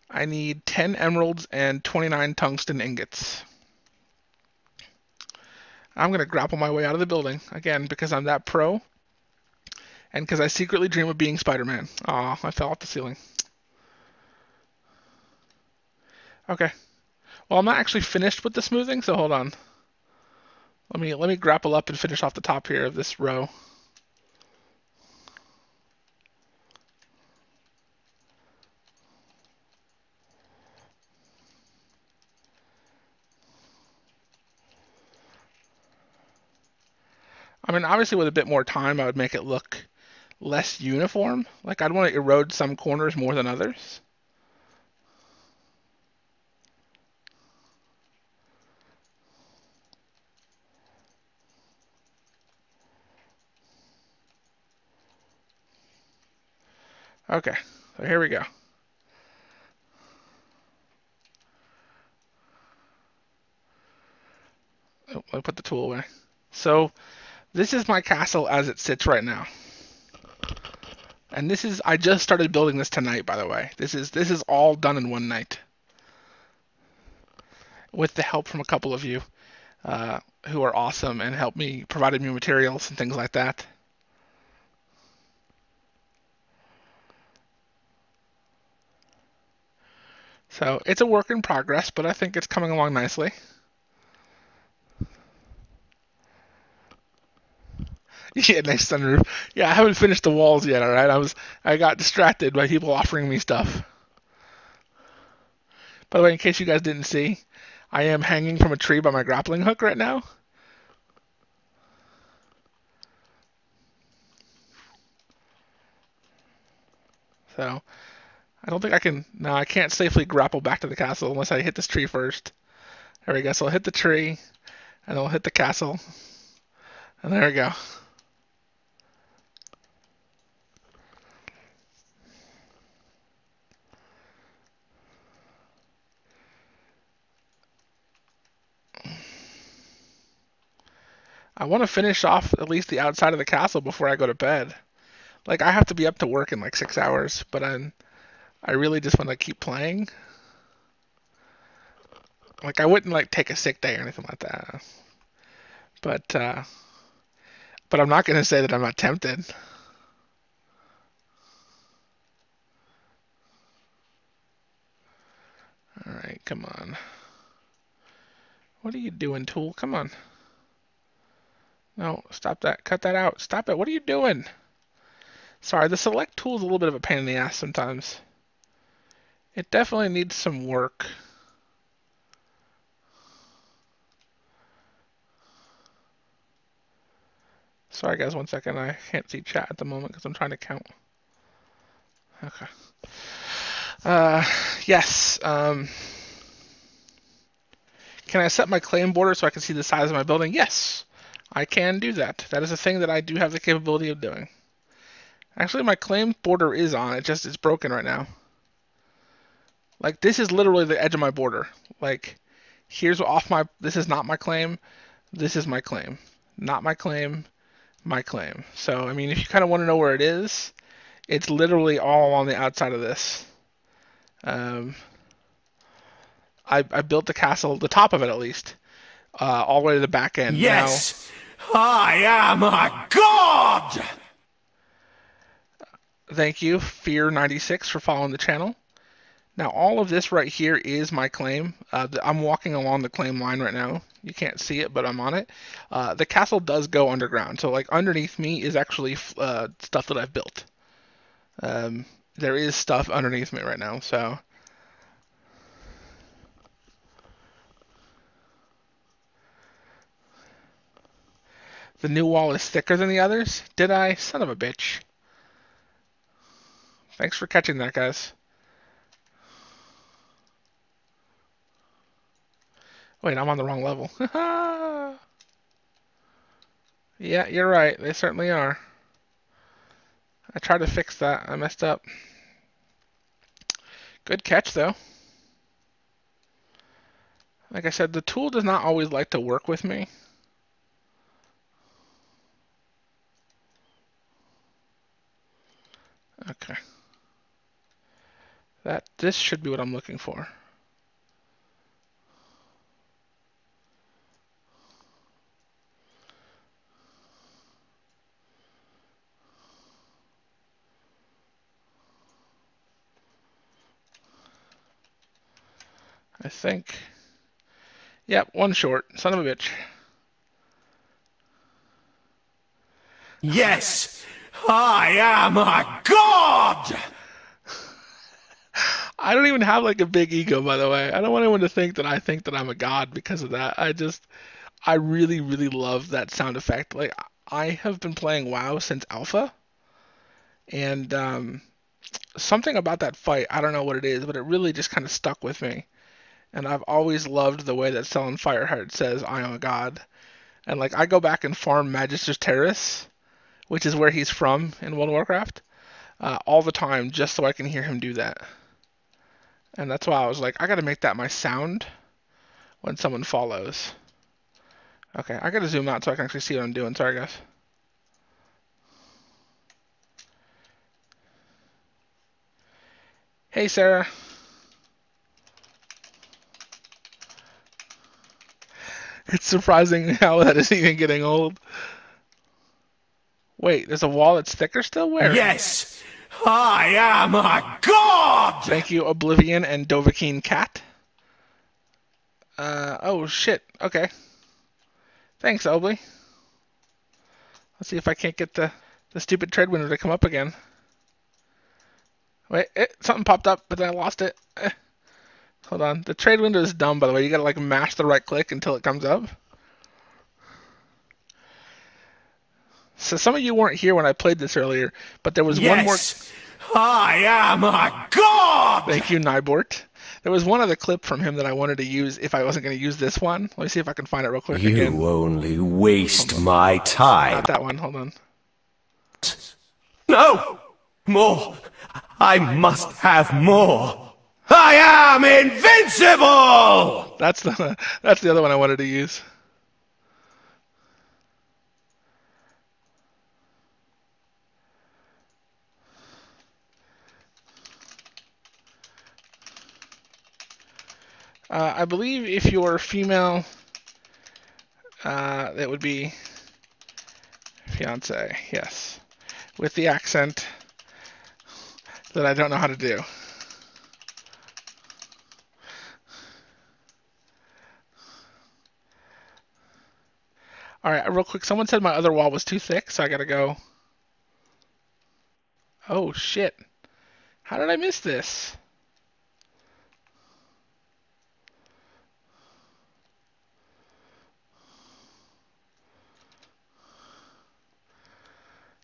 I need 10 emeralds and 29 tungsten ingots. I'm going to grapple my way out of the building, again, because I'm that pro, and because I secretly dream of being Spider-Man. Aw, I fell off the ceiling. Okay. Well, I'm not actually finished with the smoothing, so hold on. Let me grapple up and finish off the top here of this row. I mean, obviously with a bit more time, I would make it look less uniform. Like I'd want to erode some corners more than others. Okay, so here we go. Oh, I put the tool away. So this is my castle as it sits right now. And this is, I just started building this tonight, by the way. This is all done in one night. With the help from a couple of you who are awesome and helped me, provided me materials and things like that. So it's a work in progress, but I think it's coming along nicely. Yeah, nice sunroof. Yeah, I haven't finished the walls yet. All right, I got distracted by people offering me stuff. By the way, in case you guys didn't see, I am hanging from a tree by my grappling hook right now. So I don't think I can. No, I can't safely grapple back to the castle unless I hit this tree first. There we go. So I'll hit the tree, and I'll hit the castle, and there we go. I want to finish off at least the outside of the castle before I go to bed. Like I have to be up to work in like 6 hours, but I really just want to keep playing. Like I wouldn't like take a sick day or anything like that. But uh, but I'm not gonna say that I'm not tempted. All right, come on. What are you doing, tool? Come on. No, stop that. Cut that out. Stop it. What are you doing? Sorry, the select tool is a little bit of a pain in the ass sometimes. It definitely needs some work. Sorry, guys, 1 second. I can't see chat at the moment because I'm trying to count. Okay. Yes. Can I set my claim border so I can see the size of my building? Yes, I can do that. That is a thing that I do have the capability of doing. Actually, my claim border is on. It's broken right now. Like this is literally the edge of my border. Like here's off my. This is not my claim. This is my claim. Not my claim. My claim. So I mean, if you kind of want to know where it is, it's literally all on the outside of this. I built the castle, the top of it at least, all the way to the back end. Yes, I am a god! Now, thank you, Fear96, for following the channel. Now, all of this right here is my claim. I'm walking along the claim line right now. You can't see it, but I'm on it. The castle does go underground. So, like, underneath me is actually stuff that I've built. There is stuff underneath me right now, so... The new wall is thicker than the others? Did I? Son of a bitch. Thanks for catching that, guys. Wait, I'm on the wrong level. Yeah, you're right. They certainly are. I tried to fix that. I messed up. Good catch, though. Like I said, the tool does not always like to work with me. Okay. This should be what I'm looking for. I think. Yep, one short. Son of a bitch. Yes, I am a god! I don't even have like a big ego, by the way. I don't want anyone to think that I think that I'm a god because of that. I really, really love that sound effect. Like, I have been playing WoW since Alpha, and something about that fight, I don't know what it is, but it really just kind of stuck with me. And I've always loved the way that Stellan Fireheart says, I am a god. And like, I go back and farm Magister's Terrace, which is where he's from in World of Warcraft, all the time just so I can hear him do that. And that's why I was like, I gotta make that my sound when someone follows. Okay, I gotta zoom out so I can actually see what I'm doing. Sorry, guys. Hey, Sarah. It's surprising how that is even getting old. Wait, there's a wall that's thicker still? Where? Yes, I am a god! Thank you, Oblivion and Dovahkiin Cat. Oh shit. Okay. Thanks, Obli. Let's see if I can't get the stupid trade window to come up again. Wait, something popped up, but then I lost it. Hold on. The trade window is dumb, by the way. You gotta like mash the right click until it comes up. So some of you weren't here when I played this earlier, but there was one more. Yes, I am a god! Thank you, Nybort. There was one other clip from him that I wanted to use if I wasn't going to use this one. Let me see if I can find it real quick again. You only Hold waste on. my time. Not that one. Hold on. No! More! I must have more! I am invincible! That's the other one I wanted to use. I believe if you're female, that would be fiance. Yes, with the accent that I don't know how to do. All right, real quick. Someone said my other wall was too thick, so I gotta go. Oh shit! How did I miss this?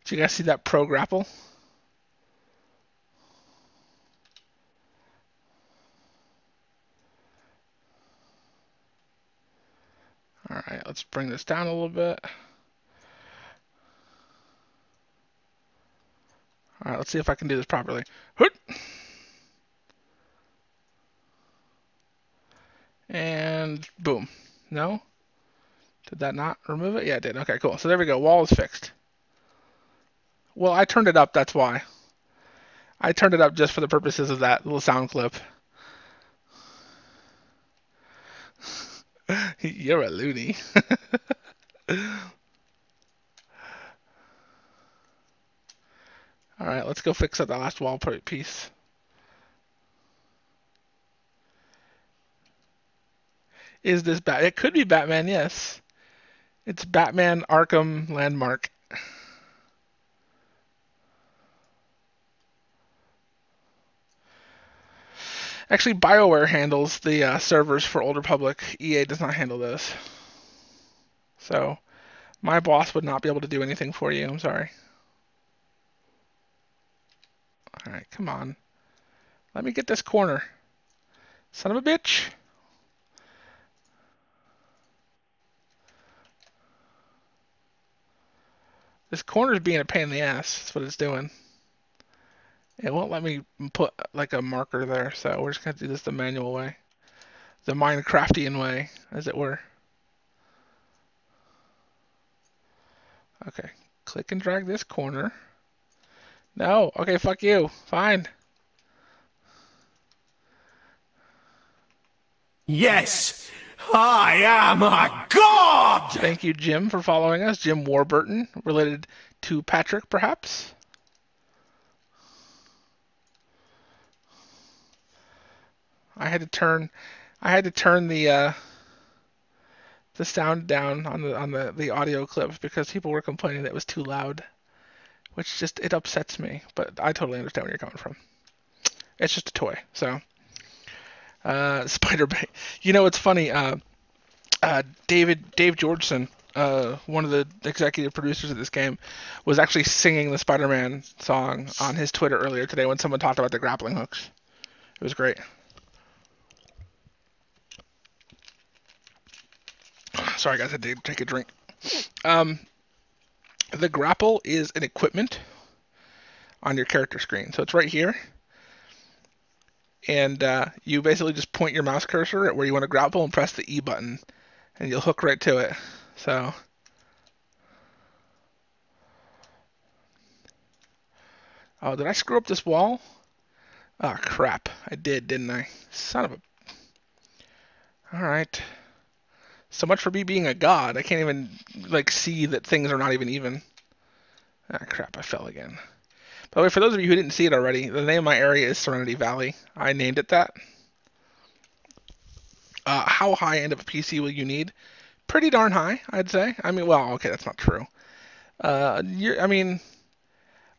Did you guys see that pro grapple? All right, let's bring this down a little bit. All right, let's see if I can do this properly. Hoot! And boom. No? Did that not remove it? Yeah, it did. Okay, cool. So there we go. Wall is fixed. Well, I turned it up, that's why. I turned it up just for the purposes of that little sound clip. You're a loony. All right, let's go fix up the last wall piece. Is this Bat? It could be Batman, yes. It's Batman Arkham Landmark. Actually, BioWare handles the servers for Old Republic. EA does not handle those. So, my boss would not be able to do anything for you. I'm sorry. All right, come on. Let me get this corner. Son of a bitch. This corner's being a pain in the ass. That's what it's doing. It won't let me put like a marker there, so we're just gonna do this the manual way. The Minecraftian way, as it were. Okay, click and drag this corner. No, okay, fuck you. Fine. Yes, I am a god! Thank you, Jim, for following us. Jim Warburton, related to Patrick, perhaps. I had to turn the sound down on the audio clips because people were complaining that it was too loud, which just it upsets me. But I totally understand where you're coming from. It's just a toy, so. Spider Bait. You know, it's funny. Dave Georgeson, one of the executive producers of this game, was actually singing the Spider-Man song on his Twitter earlier today when someone talked about the grappling hooks. It was great. Sorry, guys, I did take a drink. The grapple is an equipment on your character screen, so it's right here. And you basically just point your mouse cursor at where you want to grapple and press the E button, and you'll hook right to it. So, oh, did I screw up this wall? Oh, crap. I did, didn't I? Son of a... All right. So much for me being a god. I can't even, like, see that things are not even. Ah, crap. I fell again. By the way, for those of you who didn't see it already, the name of my area is Serenity Valley. I named it that. How high end of a PC will you need? Pretty darn high, I'd say. I mean, well, okay, that's not true. I mean,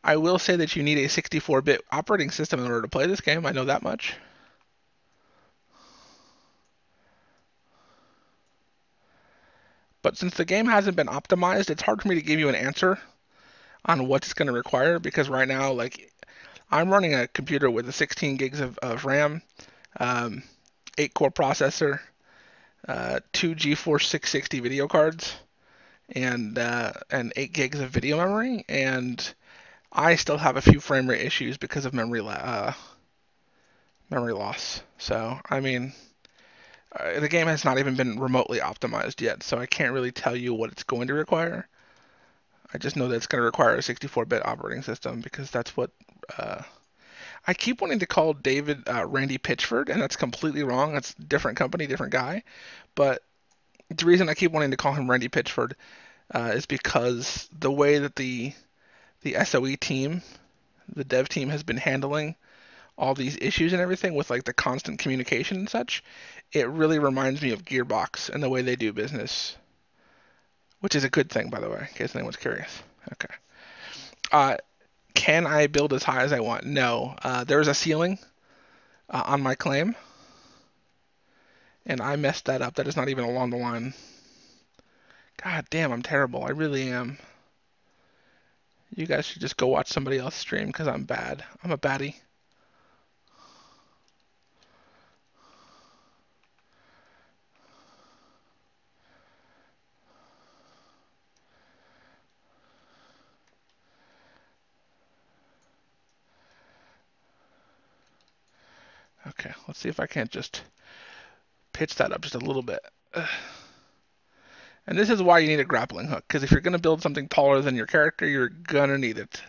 I will say that you need a 64-bit operating system in order to play this game. I know that much. But since the game hasn't been optimized, it's hard for me to give you an answer on what it's going to require because right now, like, I'm running a computer with a 16 gigs of RAM, 8-core processor, 2 GeForce 660 video cards, and 8 gigs of video memory, and I still have a few frame rate issues because of memory loss. So, I mean, the game has not even been remotely optimized yet, so I can't really tell you what it's going to require. I just know that it's going to require a 64-bit operating system because that's what I keep wanting to call David Randy Pitchford, and that's completely wrong. That's a different company, different guy. But the reason I keep wanting to call him Randy Pitchford is because the way that the SOE team, the dev team, has been handling all these issues and everything with like the constant communication and such, it really reminds me of Gearbox and the way they do business, which is a good thing, by the way, in case anyone's curious. Okay. Uh, can I build as high as I want? No. There is a ceiling on my claim, and I messed that up. That is not even along the line. God damn, I'm terrible. I really am. You guys should just go watch somebody else stream because I'm bad. I'm a baddie. Okay, let's see if I can't just pitch that up just a little bit. And this is why you need a grappling hook, because if you're going to build something taller than your character, you're going to need it.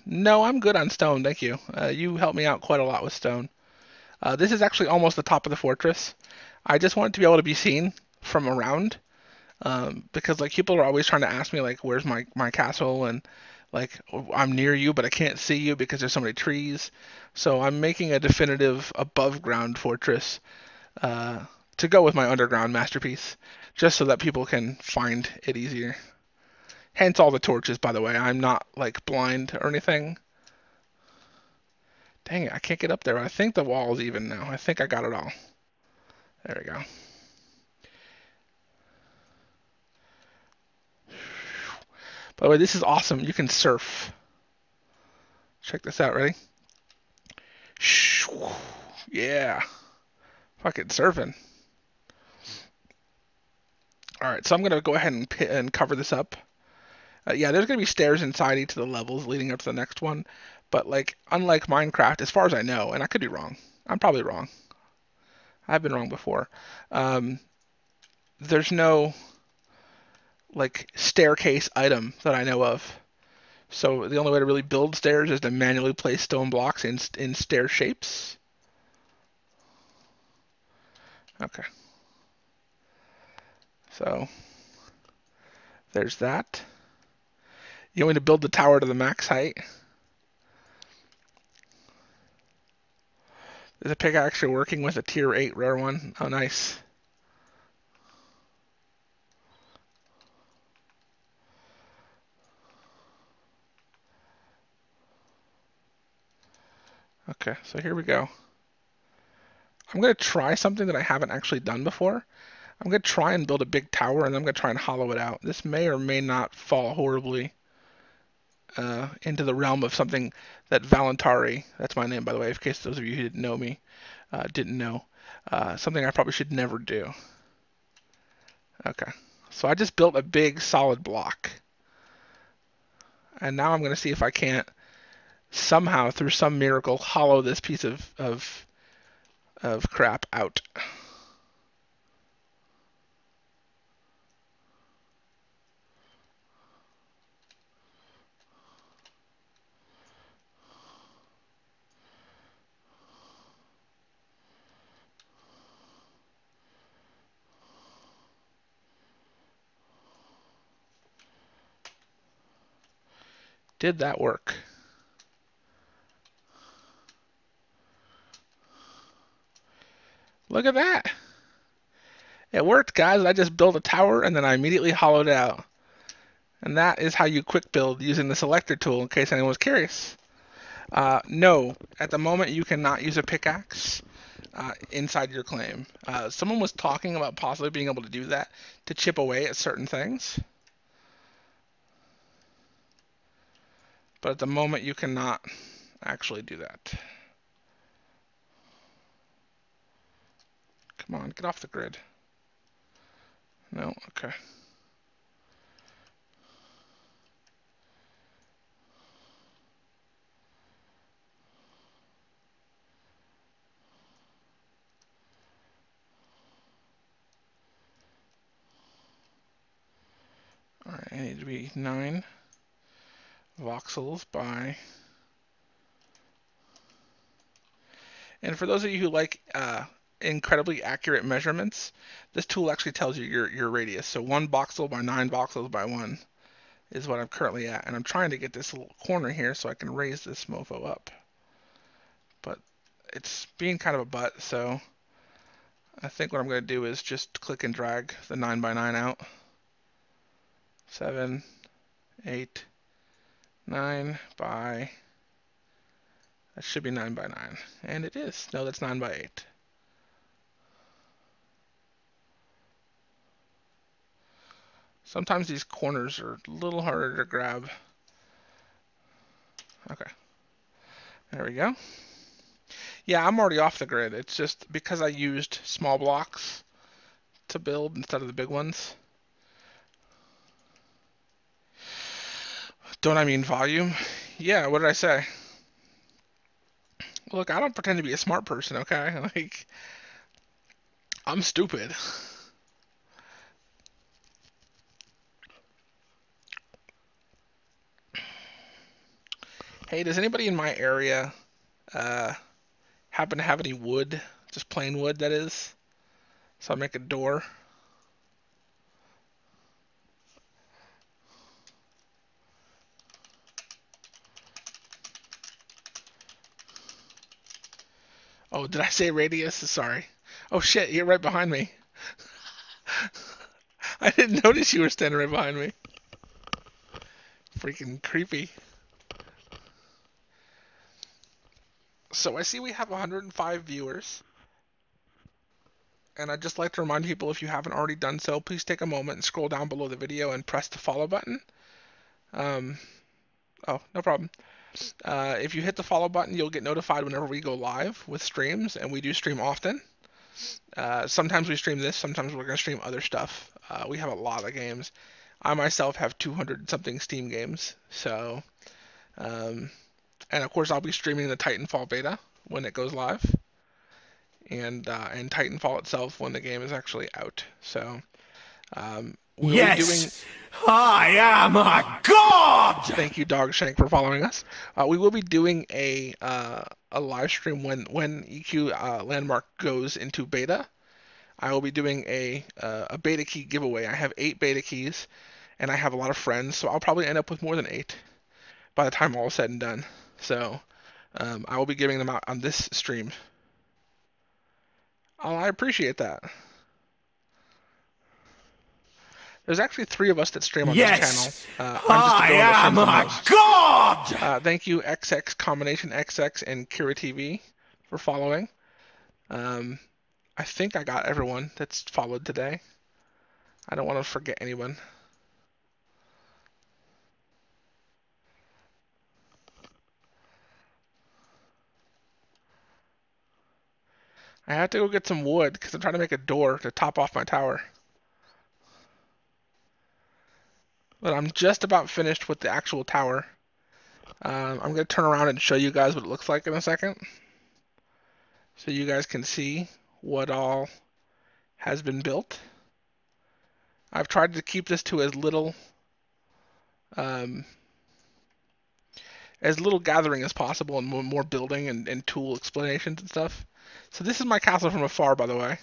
No, I'm good on stone, thank you. You helped me out quite a lot with stone. This is actually almost the top of the fortress. I just want it to be able to be seen from around, because like people are always trying to ask me like, where's my castle, and like I'm near you, but I can't see you because there's so many trees. So I'm making a definitive above ground fortress uh, to go with my underground masterpiece, just so that people can find it easier. Hence all the torches, by the way. I'm not like blind or anything. Dang it, I can't get up there. I think the wall is even now. I think I got it all. There we go. By the way, this is awesome. You can surf. Check this out. Ready? Yeah. Fucking surfing. All right, so I'm gonna go ahead and cover this up. Yeah, there's gonna be stairs inside each of the levels leading up to the next one, but like unlike Minecraft, as far as I know, and I could be wrong. I'm probably wrong. I've been wrong before. Um, there's no like staircase item that I know of. So the only way to really build stairs is to manually place stone blocks in stair shapes. Okay. So there's that. You want me to build the tower to the max height? Is a pickaxe you're working with a tier 8 rare one? Oh, nice. Okay, so here we go. I'm going to try something that I haven't actually done before. I'm going to try and build a big tower, and I'm going to try and hollow it out. This may or may not fall horribly into the realm of something that Valentari, that's my name by the way, in case those of you who didn't know me, didn't know, something I probably should never do. Okay, so I just built a big solid block. And now I'm going to see if I can't somehow, through some miracle, hollow this piece of crap out. Did that work? Look at that. It worked, guys. I just built a tower and then I immediately hollowed it out. And that is how you quick build using the selector tool, in case anyone was curious. No, at the moment you cannot use a pickaxe inside your claim. Someone was talking about possibly being able to do that to chip away at certain things. But at the moment, you cannot actually do that. Come on, get off the grid. No? Okay. Alright, I need to be 9 voxels by... And for those of you who like incredibly accurate measurements, this tool actually tells you your radius. So 1 voxel by 9 voxels by 1 is what I'm currently at. And I'm trying to get this little corner here so I can raise this mofo up. But it's being kind of a butt, so I think what I'm going to do is just click and drag the 9 by 9 out. 7, 8, 9 by... That should be 9 by 9. And it is. No, that's 9 by 8. Sometimes these corners are a little harder to grab. Okay. There we go. Yeah, I'm already off the grid. It's just because I used small blocks to build instead of the big ones. Don't I mean volume? Yeah, what did I say? Look, I don't pretend to be a smart person, okay? Like, I'm stupid. Hey, does anybody in my area happen to have any wood? Just plain wood, that is. So I'll make a door. Oh, did I say radius? Sorry. Oh shit, you're right behind me. I didn't notice you were standing right behind me. Freaking creepy. So I see we have 105 viewers. And I'd just like to remind people, if you haven't already done so, please take a moment and scroll down below the video and press the follow button. Oh, no problem. If you hit the follow button, you'll get notified whenever we go live with streams, and we do stream often. Sometimes we stream this, sometimes we're going to stream other stuff. We have a lot of games. I myself have 200 something Steam games, so and of course I'll be streaming the Titanfall beta when it goes live, and Titanfall itself when the game is actually out. So we'll be doing. Yes, I am a god! Thank you, Dog Shank, for following us. We will be doing a live stream when EQ Landmark goes into beta. I will be doing a beta key giveaway. I have 8 beta keys, and I have a lot of friends, so I'll probably end up with more than 8 by the time all is said and done. So I will be giving them out on this stream. Oh, I appreciate that. There's actually 3 of us that stream on this channel. Yes, I'm just the I villain that am streams the a most. god! Thank you, XX Combination XX and Kira TV for following. I think I got everyone that's followed today. I don't want to forget anyone. I have to go get some wood because I'm trying to make a door to top off my tower. But I'm just about finished with the actual tower. I'm going to turn around and show you guys what it looks like in a second, so you guys can see what all has been built. I've tried to keep this to um, as little gathering as possible and more building and tool explanations and stuff. So this is my castle from afar, by the way.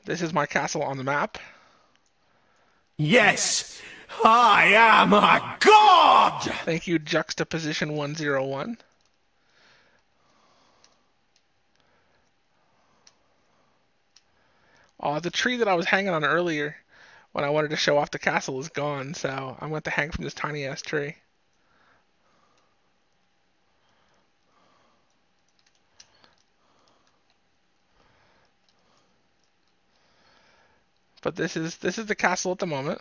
This is my castle on the map. Yes, I am a god! Thank you, Juxtaposition 101. Oh, the tree that I was hanging on earlier when I wanted to show off the castle is gone, so I'm going to hang from this tiny ass tree. But this is the castle at the moment.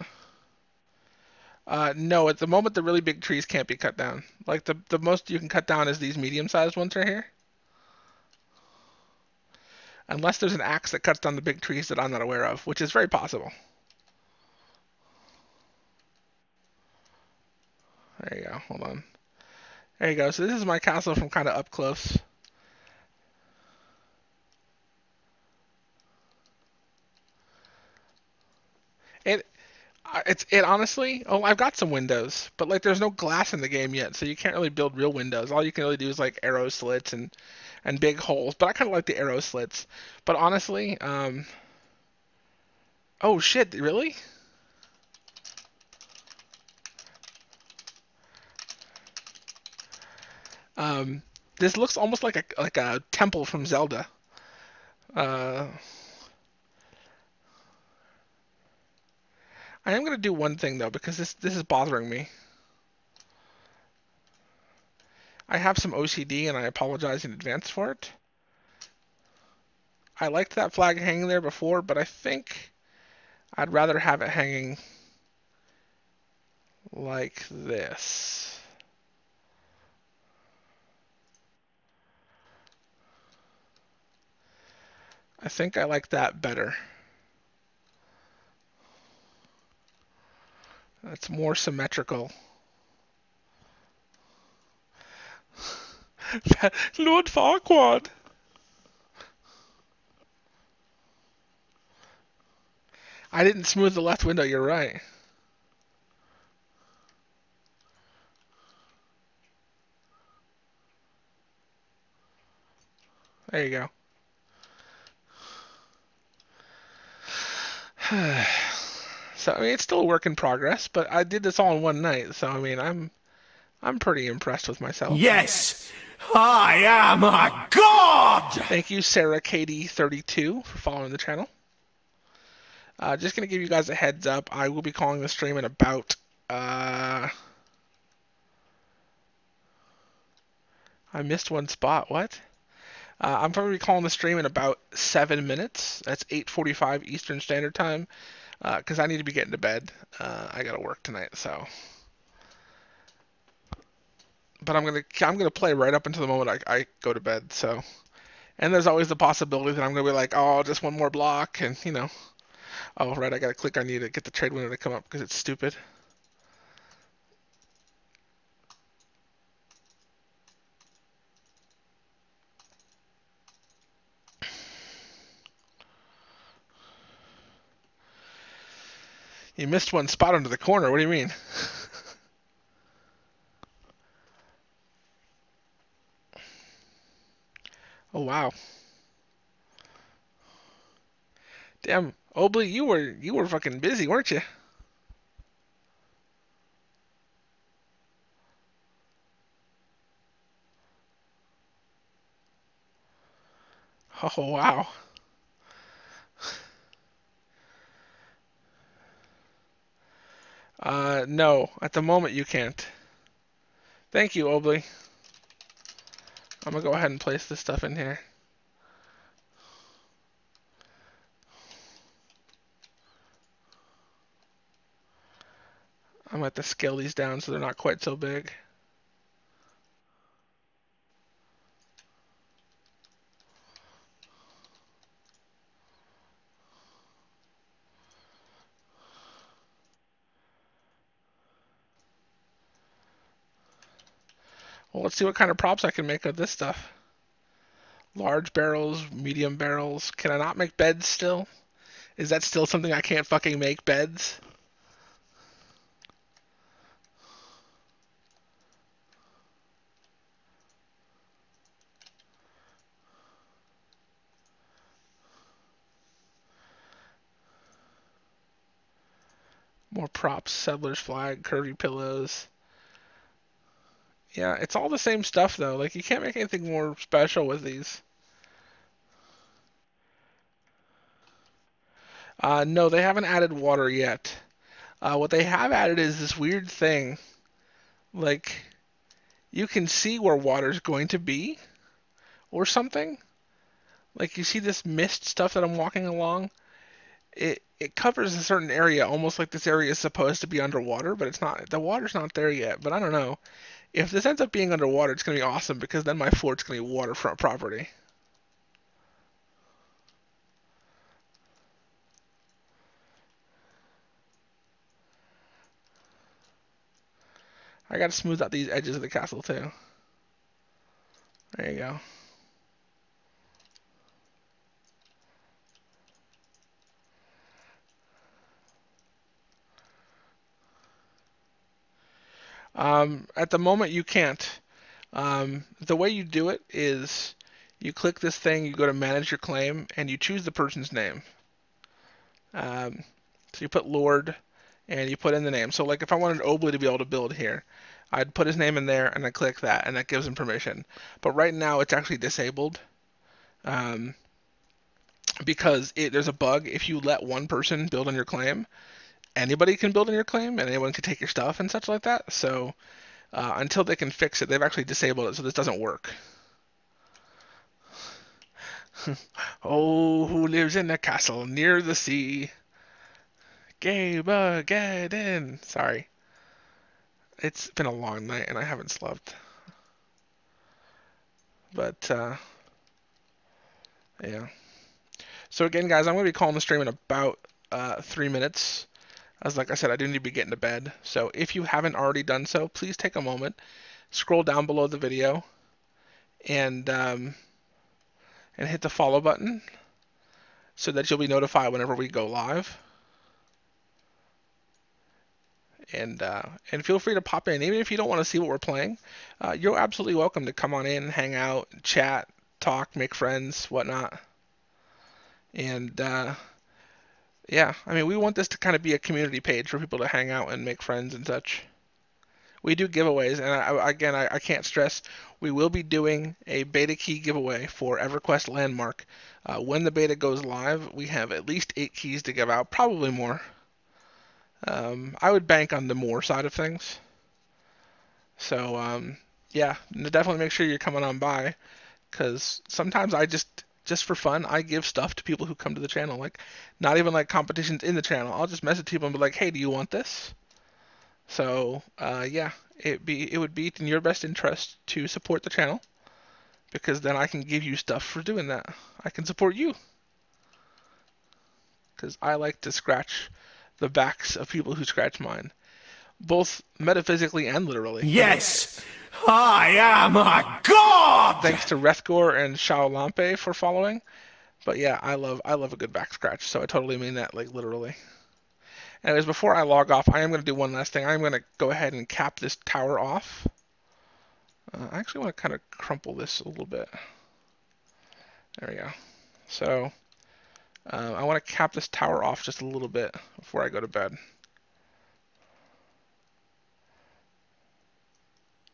No, at the moment the really big trees can't be cut down. Like the most you can cut down is these medium-sized ones right here. Unless there's an axe that cuts down the big trees that I'm not aware of, which is very possible. There you go. Hold on. There you go. So this is my castle from kind of up close. It it honestly. Oh, I've got some windows, but like there's no glass in the game yet, so you can't really build real windows. All you can really do is like arrow slits and big holes. But I kind of like the arrow slits. But honestly, oh shit, really? Um, this looks almost like a temple from Zelda. Uh, I am gonna do one thing though because this is bothering me. I have some OCD and I apologize in advance for it. I liked that flag hanging there before, but I think I'd rather have it hanging like this. I think I like that better. That's more symmetrical. Lord Farquaad. I didn't smooth the left window, you're right. There you go. So I mean, it's still a work in progress, but I did this all in one night, so I mean, I'm pretty impressed with myself. Yes, I am a god! Thank you, Sarah Katie 32, for following the channel. Just gonna give you guys a heads up. I will be calling the stream in about I missed one spot. What? I'm probably calling the stream in about 7 minutes. That's 8:45 Eastern Standard Time. Because I need to be getting to bed. I gotta work tonight, so. But I'm gonna play right up until the moment I go to bed. So, and there's always the possibility that I'm gonna be like, oh, just one more block, and oh right, I gotta click on you to get the trade window to come up because it's stupid. You missed one spot under the corner. What do you mean? Oh wow. Damn, Obley, you were fucking busy, weren't you? Oh wow. No, at the moment you can't. Thank you, Obley. I'm gonna go ahead and place this stuff in here. I'm gonna have to scale these down so they're not quite so big. Well, let's see what kind of props I can make of this stuff. Large barrels, medium barrels. Can I not make beds still? Is that still something I can't fucking make, beds? More props, settler's flag, curvy pillows. Yeah, it's all the same stuff though. Like you can't make anything more special with these. No, they haven't added water yet. What they have added is this weird thing. Like you can see where water's going to be or something. Like you see this mist stuff that I'm walking along. it covers a certain area, almost like this area is supposed to be underwater, but it's not. The water's not there yet. But I don't know. If this ends up being underwater, it's gonna be awesome because then my fort's gonna be waterfront property. I gotta smooth out these edges of the castle too. There you go. At the moment, you can't. The way you do it is you click this thing, you go to manage your claim, and you choose the person's name. Um, so you put Lord, and you put in the name. So like if I wanted Obley to be able to build here, I'd put his name in there, and I click that, and that gives him permission. But right now, it's actually disabled. Um, because there's a bug. If you let one person build on your claim, anybody can build on your claim, and anyone can take your stuff and such like that. So until they can fix it, they've actually disabled it, so this doesn't work. Oh, who lives in a castle near the sea? Gabe, get in. Sorry. It's been a long night and I haven't slept. But, yeah. So again, guys, I'm going to be calling the stream in about 3 minutes. As like I said, I do need to be getting to bed. So if you haven't already done so, please take a moment, scroll down below the video, and hit the follow button so that you'll be notified whenever we go live. And feel free to pop in, even if you don't want to see what we're playing. You're absolutely welcome to come on in, hang out, chat, talk, make friends, whatnot. And yeah, I mean, we want this to kind of be a community page for people to hang out and make friends and such. We do giveaways, and I can't stress, we will be doing a beta key giveaway for EverQuest Landmark. When the beta goes live, we have at least 8 keys to give out, probably more. I would bank on the more side of things. So, yeah, definitely make sure you're coming on by, because sometimes I just for fun, I give stuff to people who come to the channel. Like, not even like competitions in the channel. I'll just message people and be like, hey, do you want this? So, yeah, it would be in your best interest to support the channel, because then I can give you stuff for doing that. I can support you, because I like to scratch the backs of people who scratch mine, both metaphysically and literally. Yes, I am a god! Thanks to Rethgor and Lampe for following. But yeah, I love a good back scratch, so I totally mean that, like, literally. Anyways, before I log off, I am going to do one last thing. I'm going to go ahead and cap this tower off. I actually want to kind of crumple this a little bit. There we go. So I want to cap this tower off just a little bit before I go to bed.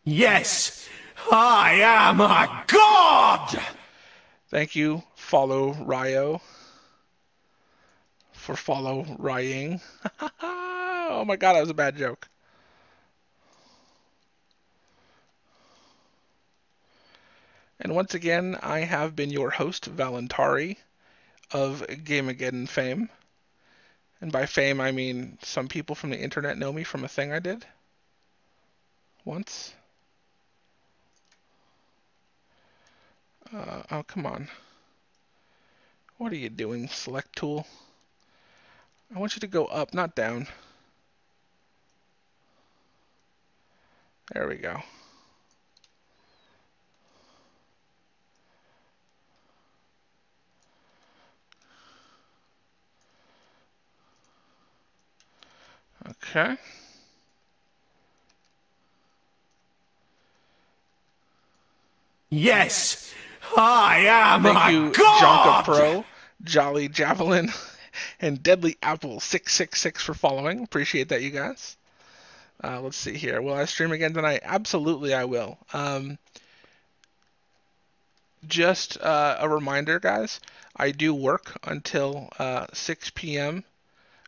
Yes, I am a god! Thank you, Follow Ryo, for follow Rying. Oh my god, that was a bad joke. And once again, I have been your host, Valentari, of Gameageddon fame. And by fame, I mean some people from the internet know me from a thing I did once. Oh, come on. What are you doing, select tool? I want you to go up, not down. There we go. Okay. Yes, I am Thank a you, Jonka god! Pro, Jolly Javelin, and Deadly Apple 666 for following. Appreciate that, you guys. Let's see here. Will I stream again tonight? Absolutely, I will. Just a reminder, guys. I do work until 6 p.m.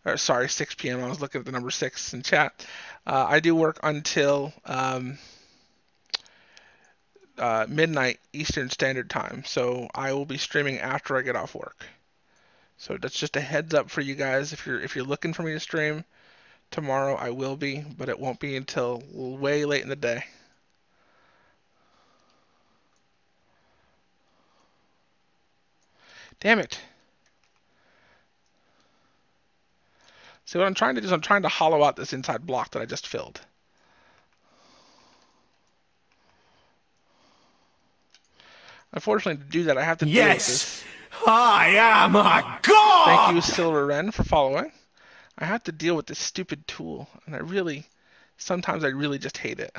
Or sorry, 6 p.m. I was looking at the number 6 in chat. I do work until midnight Eastern Standard Time, so I will be streaming after I get off work. So that's just a heads up for you guys. If you're looking for me to stream tomorrow, I will be, but it won't be until way late in the day. Damn it. See, what I'm trying to do is I'm trying to hollow out this inside block that I just filled. Unfortunately, to do that, I have to deal with Yes, this. I am a Thank you, god! Silver Wren, for following. I have to deal with this stupid tool, and sometimes I really just hate it.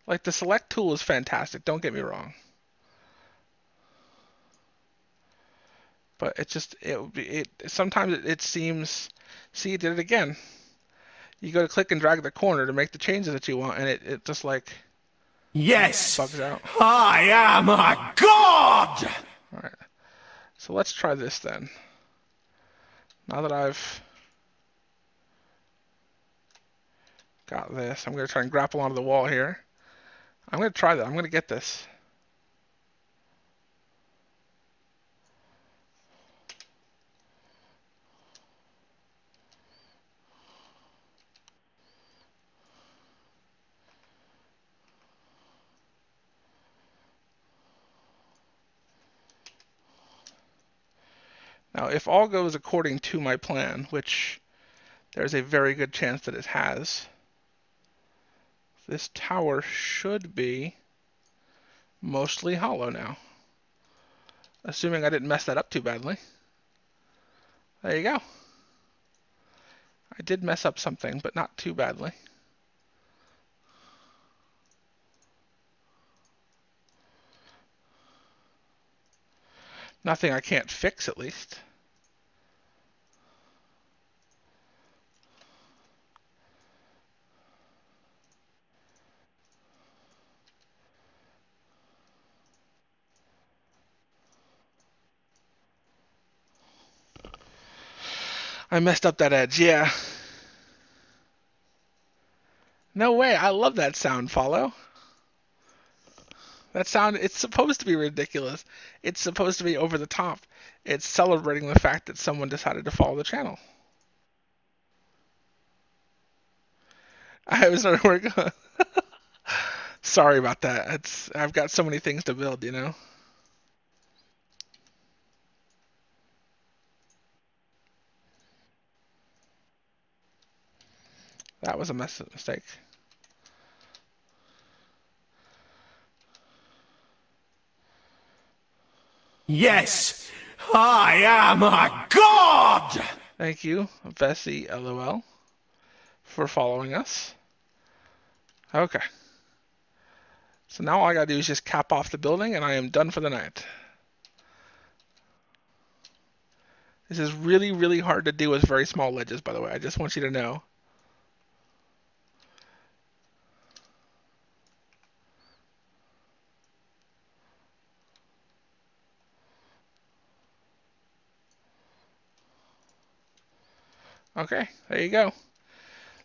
Like, the select tool is fantastic, don't get me wrong. But sometimes it seems, see, it did it again. You go to click and drag the corner to make the changes that you want, and it just like Yes, bugs out. I am a god! Alright, so let's try this then. Now that I've got this, I'm going to try and grapple onto the wall here. I'm going to try that. I'm going to get this. Now, if all goes according to my plan, which there's a very good chance that it has, this tower should be mostly hollow now. Assuming I didn't mess that up too badly. There you go. I did mess up something, but not too badly. Nothing I can't fix, at least. I messed up that edge, yeah. No way, I love that sound, Follow. That sound, it's supposed to be ridiculous. It's supposed to be over the top. It's celebrating the fact that someone decided to follow the channel. I was working. Sorry about that. I've got so many things to build, you know. That was a mistake. Yes, I am a god! Thank you, Vessi LOL, for following us. Okay. So now all I gotta do is just cap off the building and I am done for the night. This is really, really hard to do with very small ledges, by the way. I just want you to know. Okay, there you go.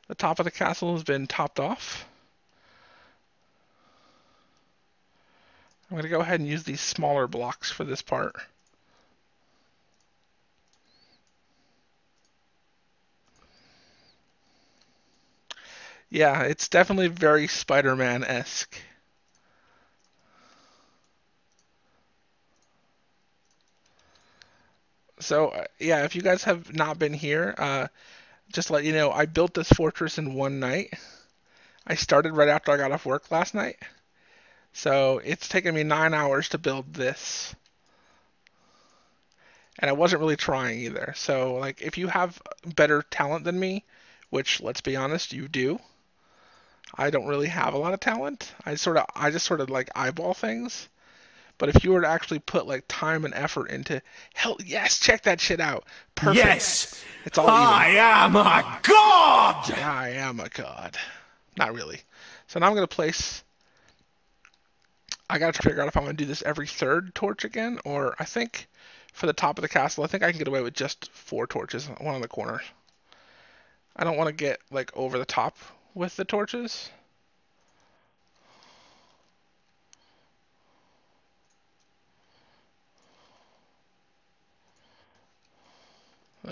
The top of the castle has been topped off. I'm going to go ahead and use these smaller blocks for this part. Yeah, it's definitely very Spider-Man-esque. So, yeah, if you guys have not been here, just to let you know, I built this fortress in one night. I started right after I got off work last night. So it's taken me 9 hours to build this. And I wasn't really trying either. So, like, if you have better talent than me, which, let's be honest, you do, I don't really have a lot of talent. I just sort of like eyeball things. But if you were to actually put like time and effort into, hell yes, check that shit out. Perfect. Yes, It's all I even. am a god! Yeah, I am a god. Not really. So now I'm gonna place. I gotta figure out if I'm gonna do this every third torch again, or I think for the top of the castle, I think I can get away with just 4 torches, one on the corner. I don't want to get like over the top with the torches.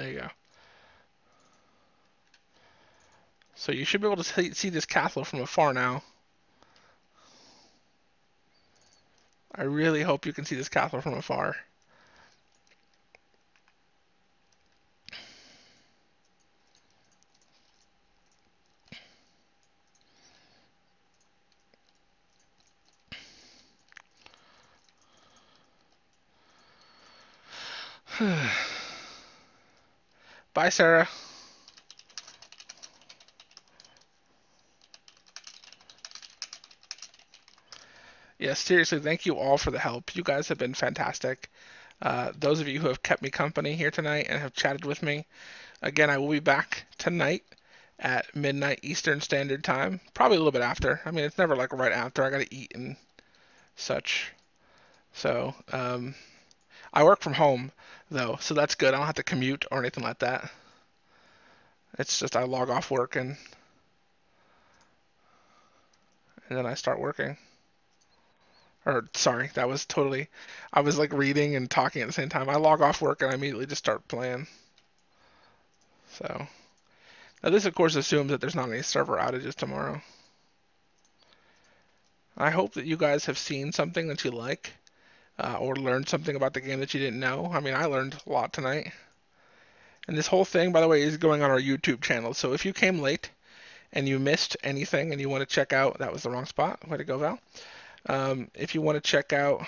There you go. So you should be able to see this castle from afar now. I really hope you can see this castle from afar. Bye, Sarah. Yes, seriously, thank you all for the help. You guys have been fantastic. Those of you who have kept me company here tonight and have chatted with me. Again, I will be back tonight at midnight Eastern Standard Time. Probably a little bit after. I mean, it's never like right after. I got to eat and such. So, I work from home, though, so that's good. I don't have to commute or anything like that. It's just I log off work and then I start working. Or sorry, that was totally. I was like reading and talking at the same time. I log off work and I immediately just start playing. So now this of course assumes that there's not any server outages tomorrow. I hope that you guys have seen something that you like, or learned something about the game that you didn't know. I mean, I learned a lot tonight. And this whole thing, by the way, is going on our YouTube channel. So if you came late and you missed anything and you want to check out, that was the wrong spot. Way to go, Val. If you want to check out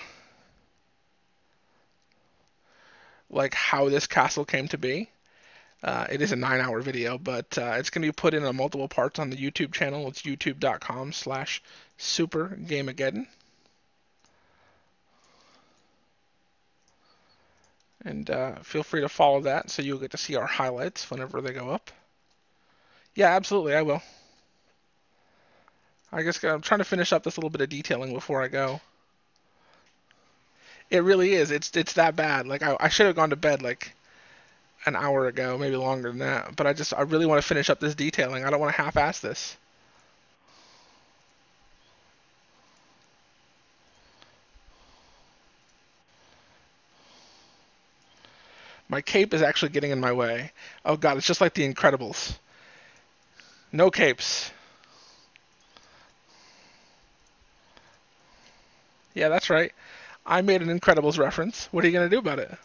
like how this castle came to be, it is a 9-hour video, but it's going to be put in multiple parts on the YouTube channel. It's youtube.com/supergameageddon. And feel free to follow that so you'll get to see our highlights whenever they go up. Yeah, absolutely, I will. I guess I'm trying to finish up this little bit of detailing before I go. It really is. It's that bad. Like I should have gone to bed like an hour ago, maybe longer than that. But I really want to finish up this detailing. I don't want to half-ass this. My cape is actually getting in my way. Oh god, it's just like The Incredibles. No capes. Yeah, that's right. I made an Incredibles reference. What are you gonna do about it?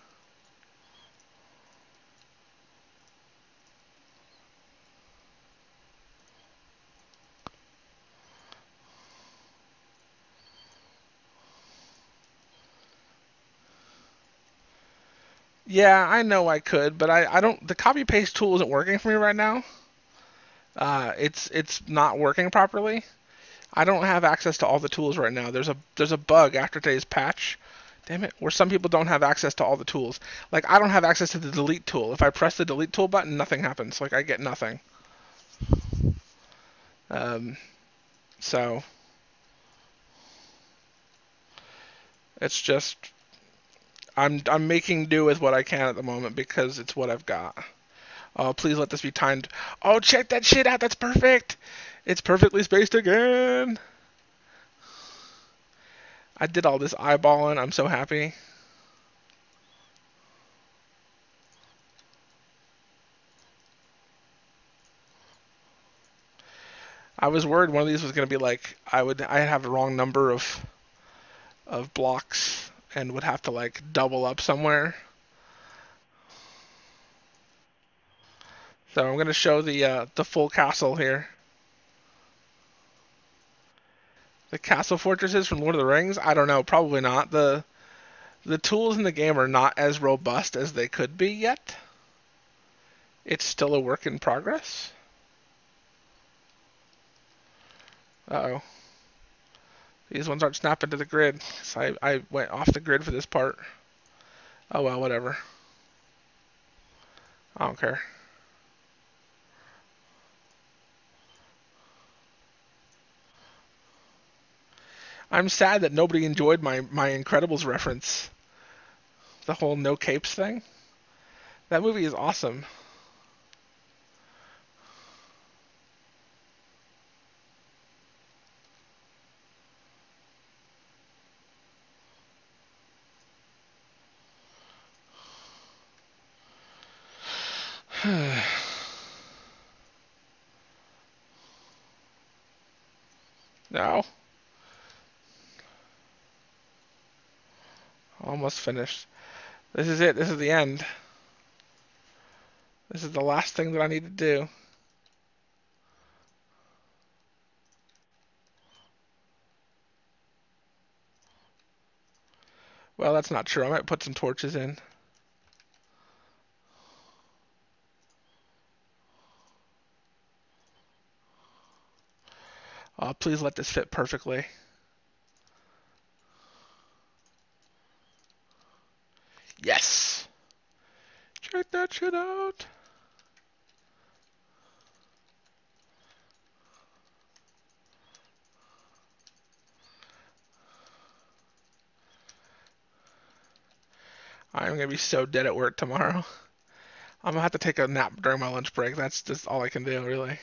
Yeah, I know I could, but I don't. The copy paste tool isn't working for me right now. It's not working properly. I don't have access to all the tools right now. There's a bug after today's patch. Damn it, where some people don't have access to all the tools. Like I don't have access to the delete tool. If I press the delete tool button, nothing happens. Like I get nothing. Um, so it's just I'm making do with what I can at the moment because it's what I've got. Oh, please let this be timed. Oh, check that shit out. That's perfect. It's perfectly spaced again. I did all this eyeballing. I'm so happy. I was worried one of these was going to be like I have the wrong number of blocks and would have to like double up somewhere. So I'm going to show the full castle here. The castle fortresses from Lord of the Rings? I don't know, probably not. The tools in the game are not as robust as they could be yet. It's still a work in progress. Uh-oh. These ones aren't snapping to the grid. So I went off the grid for this part. Oh well, whatever. I don't care. I'm sad that nobody enjoyed my Incredibles reference. The whole no capes thing. That movie is awesome. No. Almost finished. This is it. This is the end. This is the last thing that I need to do. Well, that's not true. I might put some torches in. Please let this fit perfectly. Yes! Check that shit out. I'm gonna be so dead at work tomorrow. I'm gonna have to take a nap during my lunch break. That's just all I can do, really.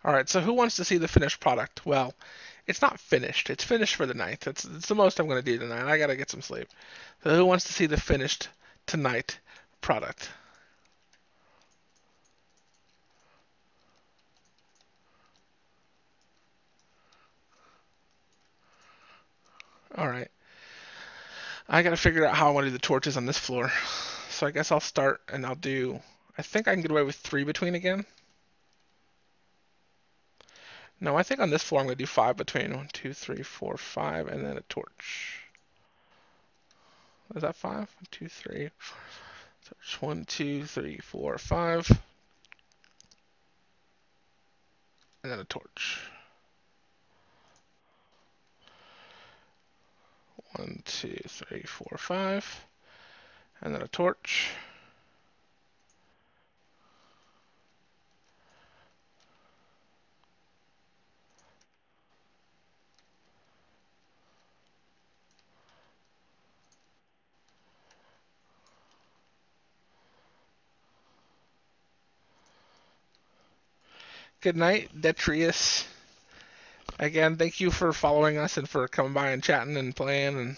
Alright, so who wants to see the finished product? Well, it's not finished. It's finished for the night. It's the most I'm gonna do tonight. I gotta get some sleep. So who wants to see the finished tonight product? Alright. I gotta figure out how I want to do the torches on this floor. So I guess I'll start and I'll do. I think I can get away with 3 between again. No, I think on this floor I'm gonna do 5 between. 1, 2, 3, 4, 5, and then a torch. Is that 5? 1, 2, 3. Torch. 1, 2, 3, 4, 5, and then a torch. 1, 2, 3, 4, 5, and then a torch. Good night, Detrius. Again, thank you for following us and for coming by and chatting and playing and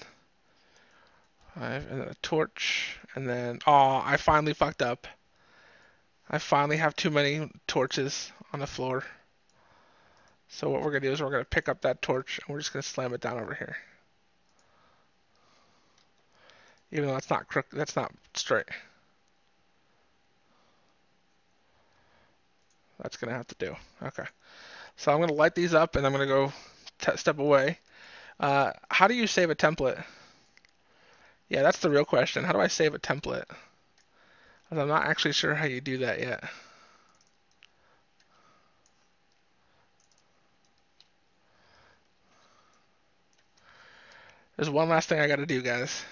5, and then a torch, and then I finally fucked up. I finally have too many torches on the floor. So what we're gonna do is we're gonna pick up that torch and we're just gonna slam it down over here. Even though that's not straight. That's gonna have to do. Okay. So I'm gonna light these up and I'm gonna go step away. How do you save a template? Yeah, that's the real question. How do I save a template? I'm not actually sure how you do that yet. There's one last thing I gotta do, guys.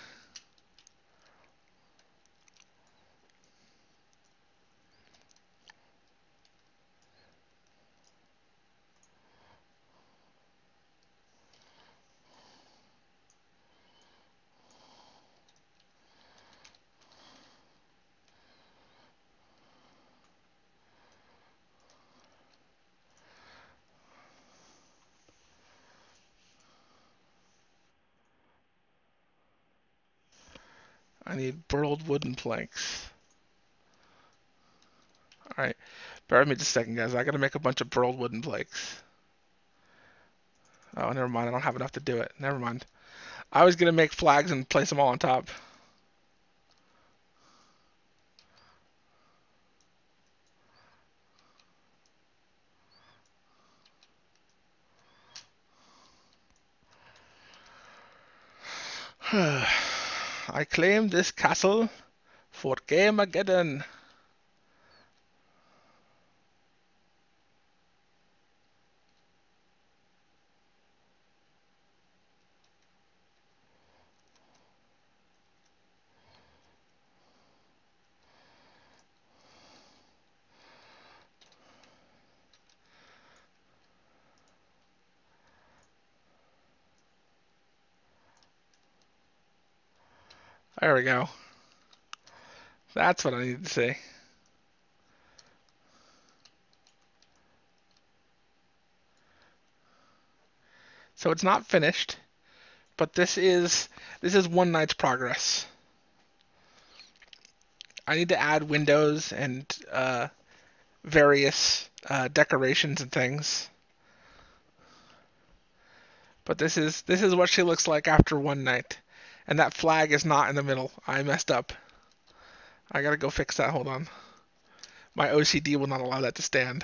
I need burled wooden planks. Alright, bear with me just a second, guys. I gotta make a bunch of burled wooden planks. Oh, never mind. I don't have enough to do it. Never mind. I was gonna make flags and place them all on top. I claim this castle for Gamageddon. There we go. That's what I need to see. So it's not finished, but this is one night's progress. I need to add windows and various decorations and things. But this is what she looks like after one night. And that flag is not in the middle. I messed up. I gotta go fix that. Hold on. My OCD will not allow that to stand.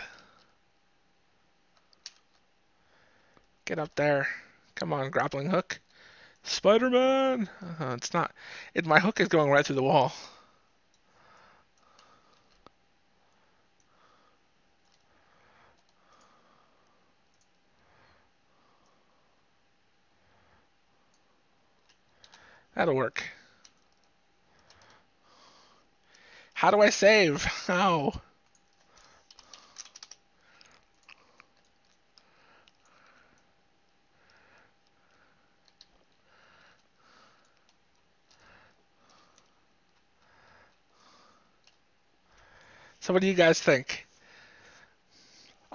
Get up there. Come on, grappling hook. Spider-Man! It's not. My hook is going right through the wall. That'll work. How do I save? How? So what do you guys think?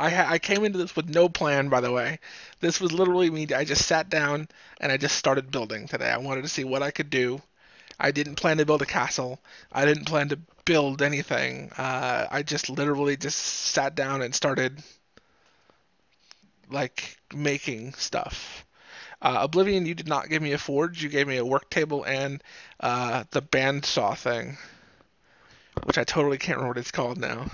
I came into this with no plan, by the way. This was literally me. I just sat down and I just started building today. I wanted to see what I could do. I didn't plan to build a castle. I didn't plan to build anything. I just literally just sat down and started like making stuff. Oblivion, you did not give me a forge. You gave me a work table and the bandsaw thing, which I totally can't remember what it's called now.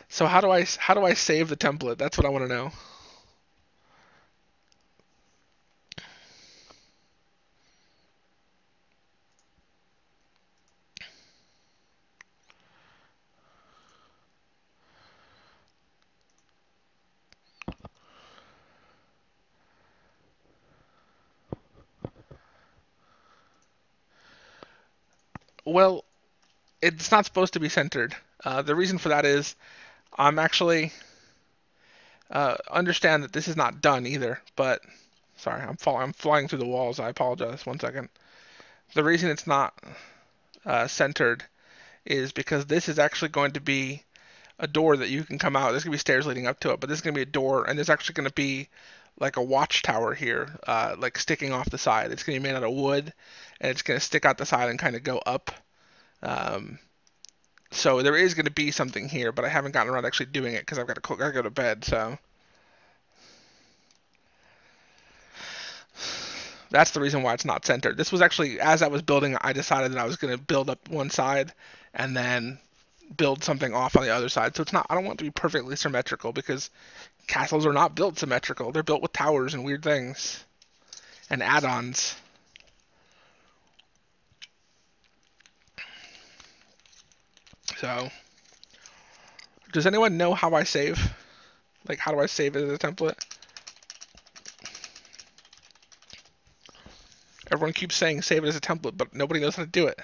So how do I save the template? That's what I want to know. Well, it's not supposed to be centered. The reason for that is I'm actually understand that this is not done either. But sorry, I'm flying through the walls. I apologize. 1 second. The reason it's not centered is because this is actually going to be a door that you can come out. There's gonna be stairs leading up to it, but this is gonna be a door, and there's actually gonna be like a watchtower here, like sticking off the side. It's gonna be made out of wood, and it's gonna stick out the side and kind of go up. Um, so there is gonna be something here, but I haven't gotten around to actually doing it because gotta go to bed. So that's the reason why it's not centered. This was actually, as I was building, I decided that I was gonna build up one side and then build something off on the other side. So it's not. I don't want it to be perfectly symmetrical because castles are not built symmetrical. They're built with towers and weird things and add-ons. So, does anyone know how I save? Like, how do I save it as a template? Everyone keeps saying save it as a template, but nobody knows how to do it.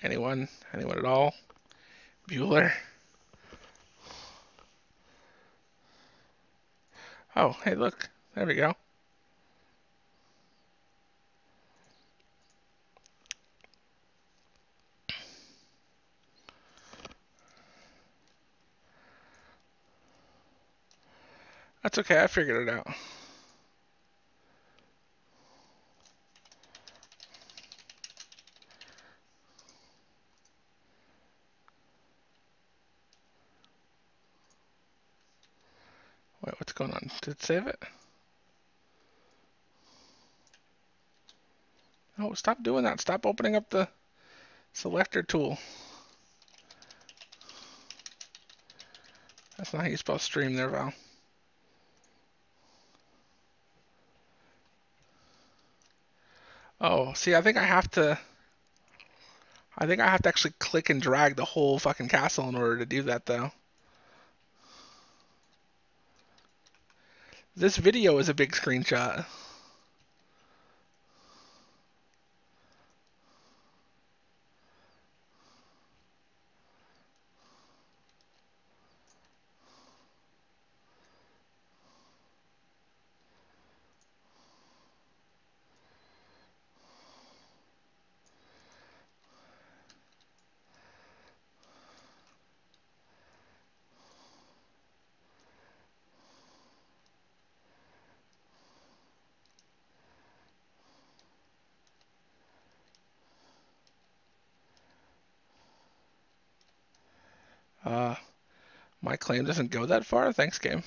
Anyone? Anyone at all? Bueller? Oh, hey, look. There we go. That's okay. I figured it out. Wait, what's going on? Did it save it? Oh, stop doing that. Stop opening up the selector tool. That's not how you spell stream there, Val. Oh, see, I think I have to actually click and drag the whole fucking castle in order to do that, though. This video is a big screenshot. Uh, my claim doesn't go that far. Thanks, game.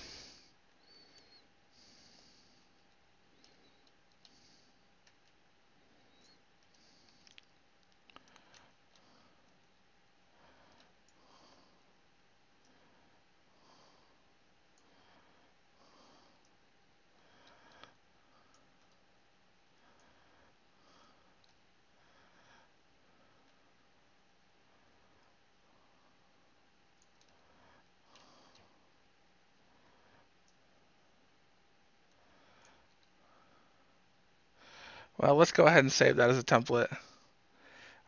Well, let's go ahead and save that as a template.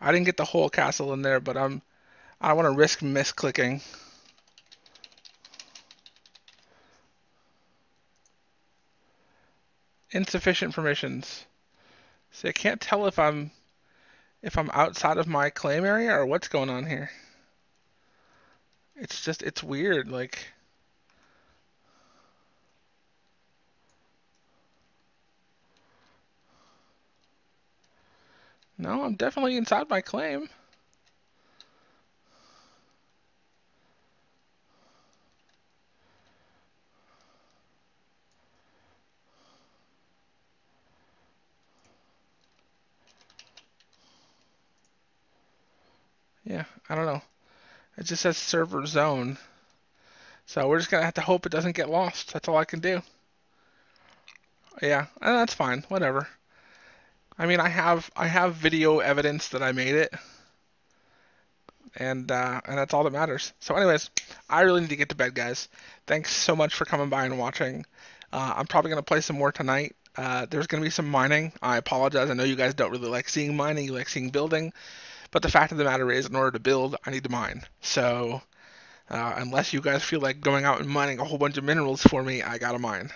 I didn't get the whole castle in there, but I don't want to risk misclicking. Insufficient permissions. See, I can't tell if I'm outside of my claim area or what's going on here. It's weird. Like, no, I'm definitely inside my claim. Yeah, I don't know. It just says server zone. So we're just gonna have to hope it doesn't get lost. That's all I can do. Yeah, and that's fine. Whatever. I mean, I have video evidence that I made it, and that's all that matters. So, anyways, I really need to get to bed, guys. Thanks so much for coming by and watching. I'm probably gonna play some more tonight. There's gonna be some mining. I apologize. I know you guys don't really like seeing mining. You like seeing building. But the fact of the matter is, in order to build, I need to mine. So, unless you guys feel like going out and mining a whole bunch of minerals for me, I gotta mine.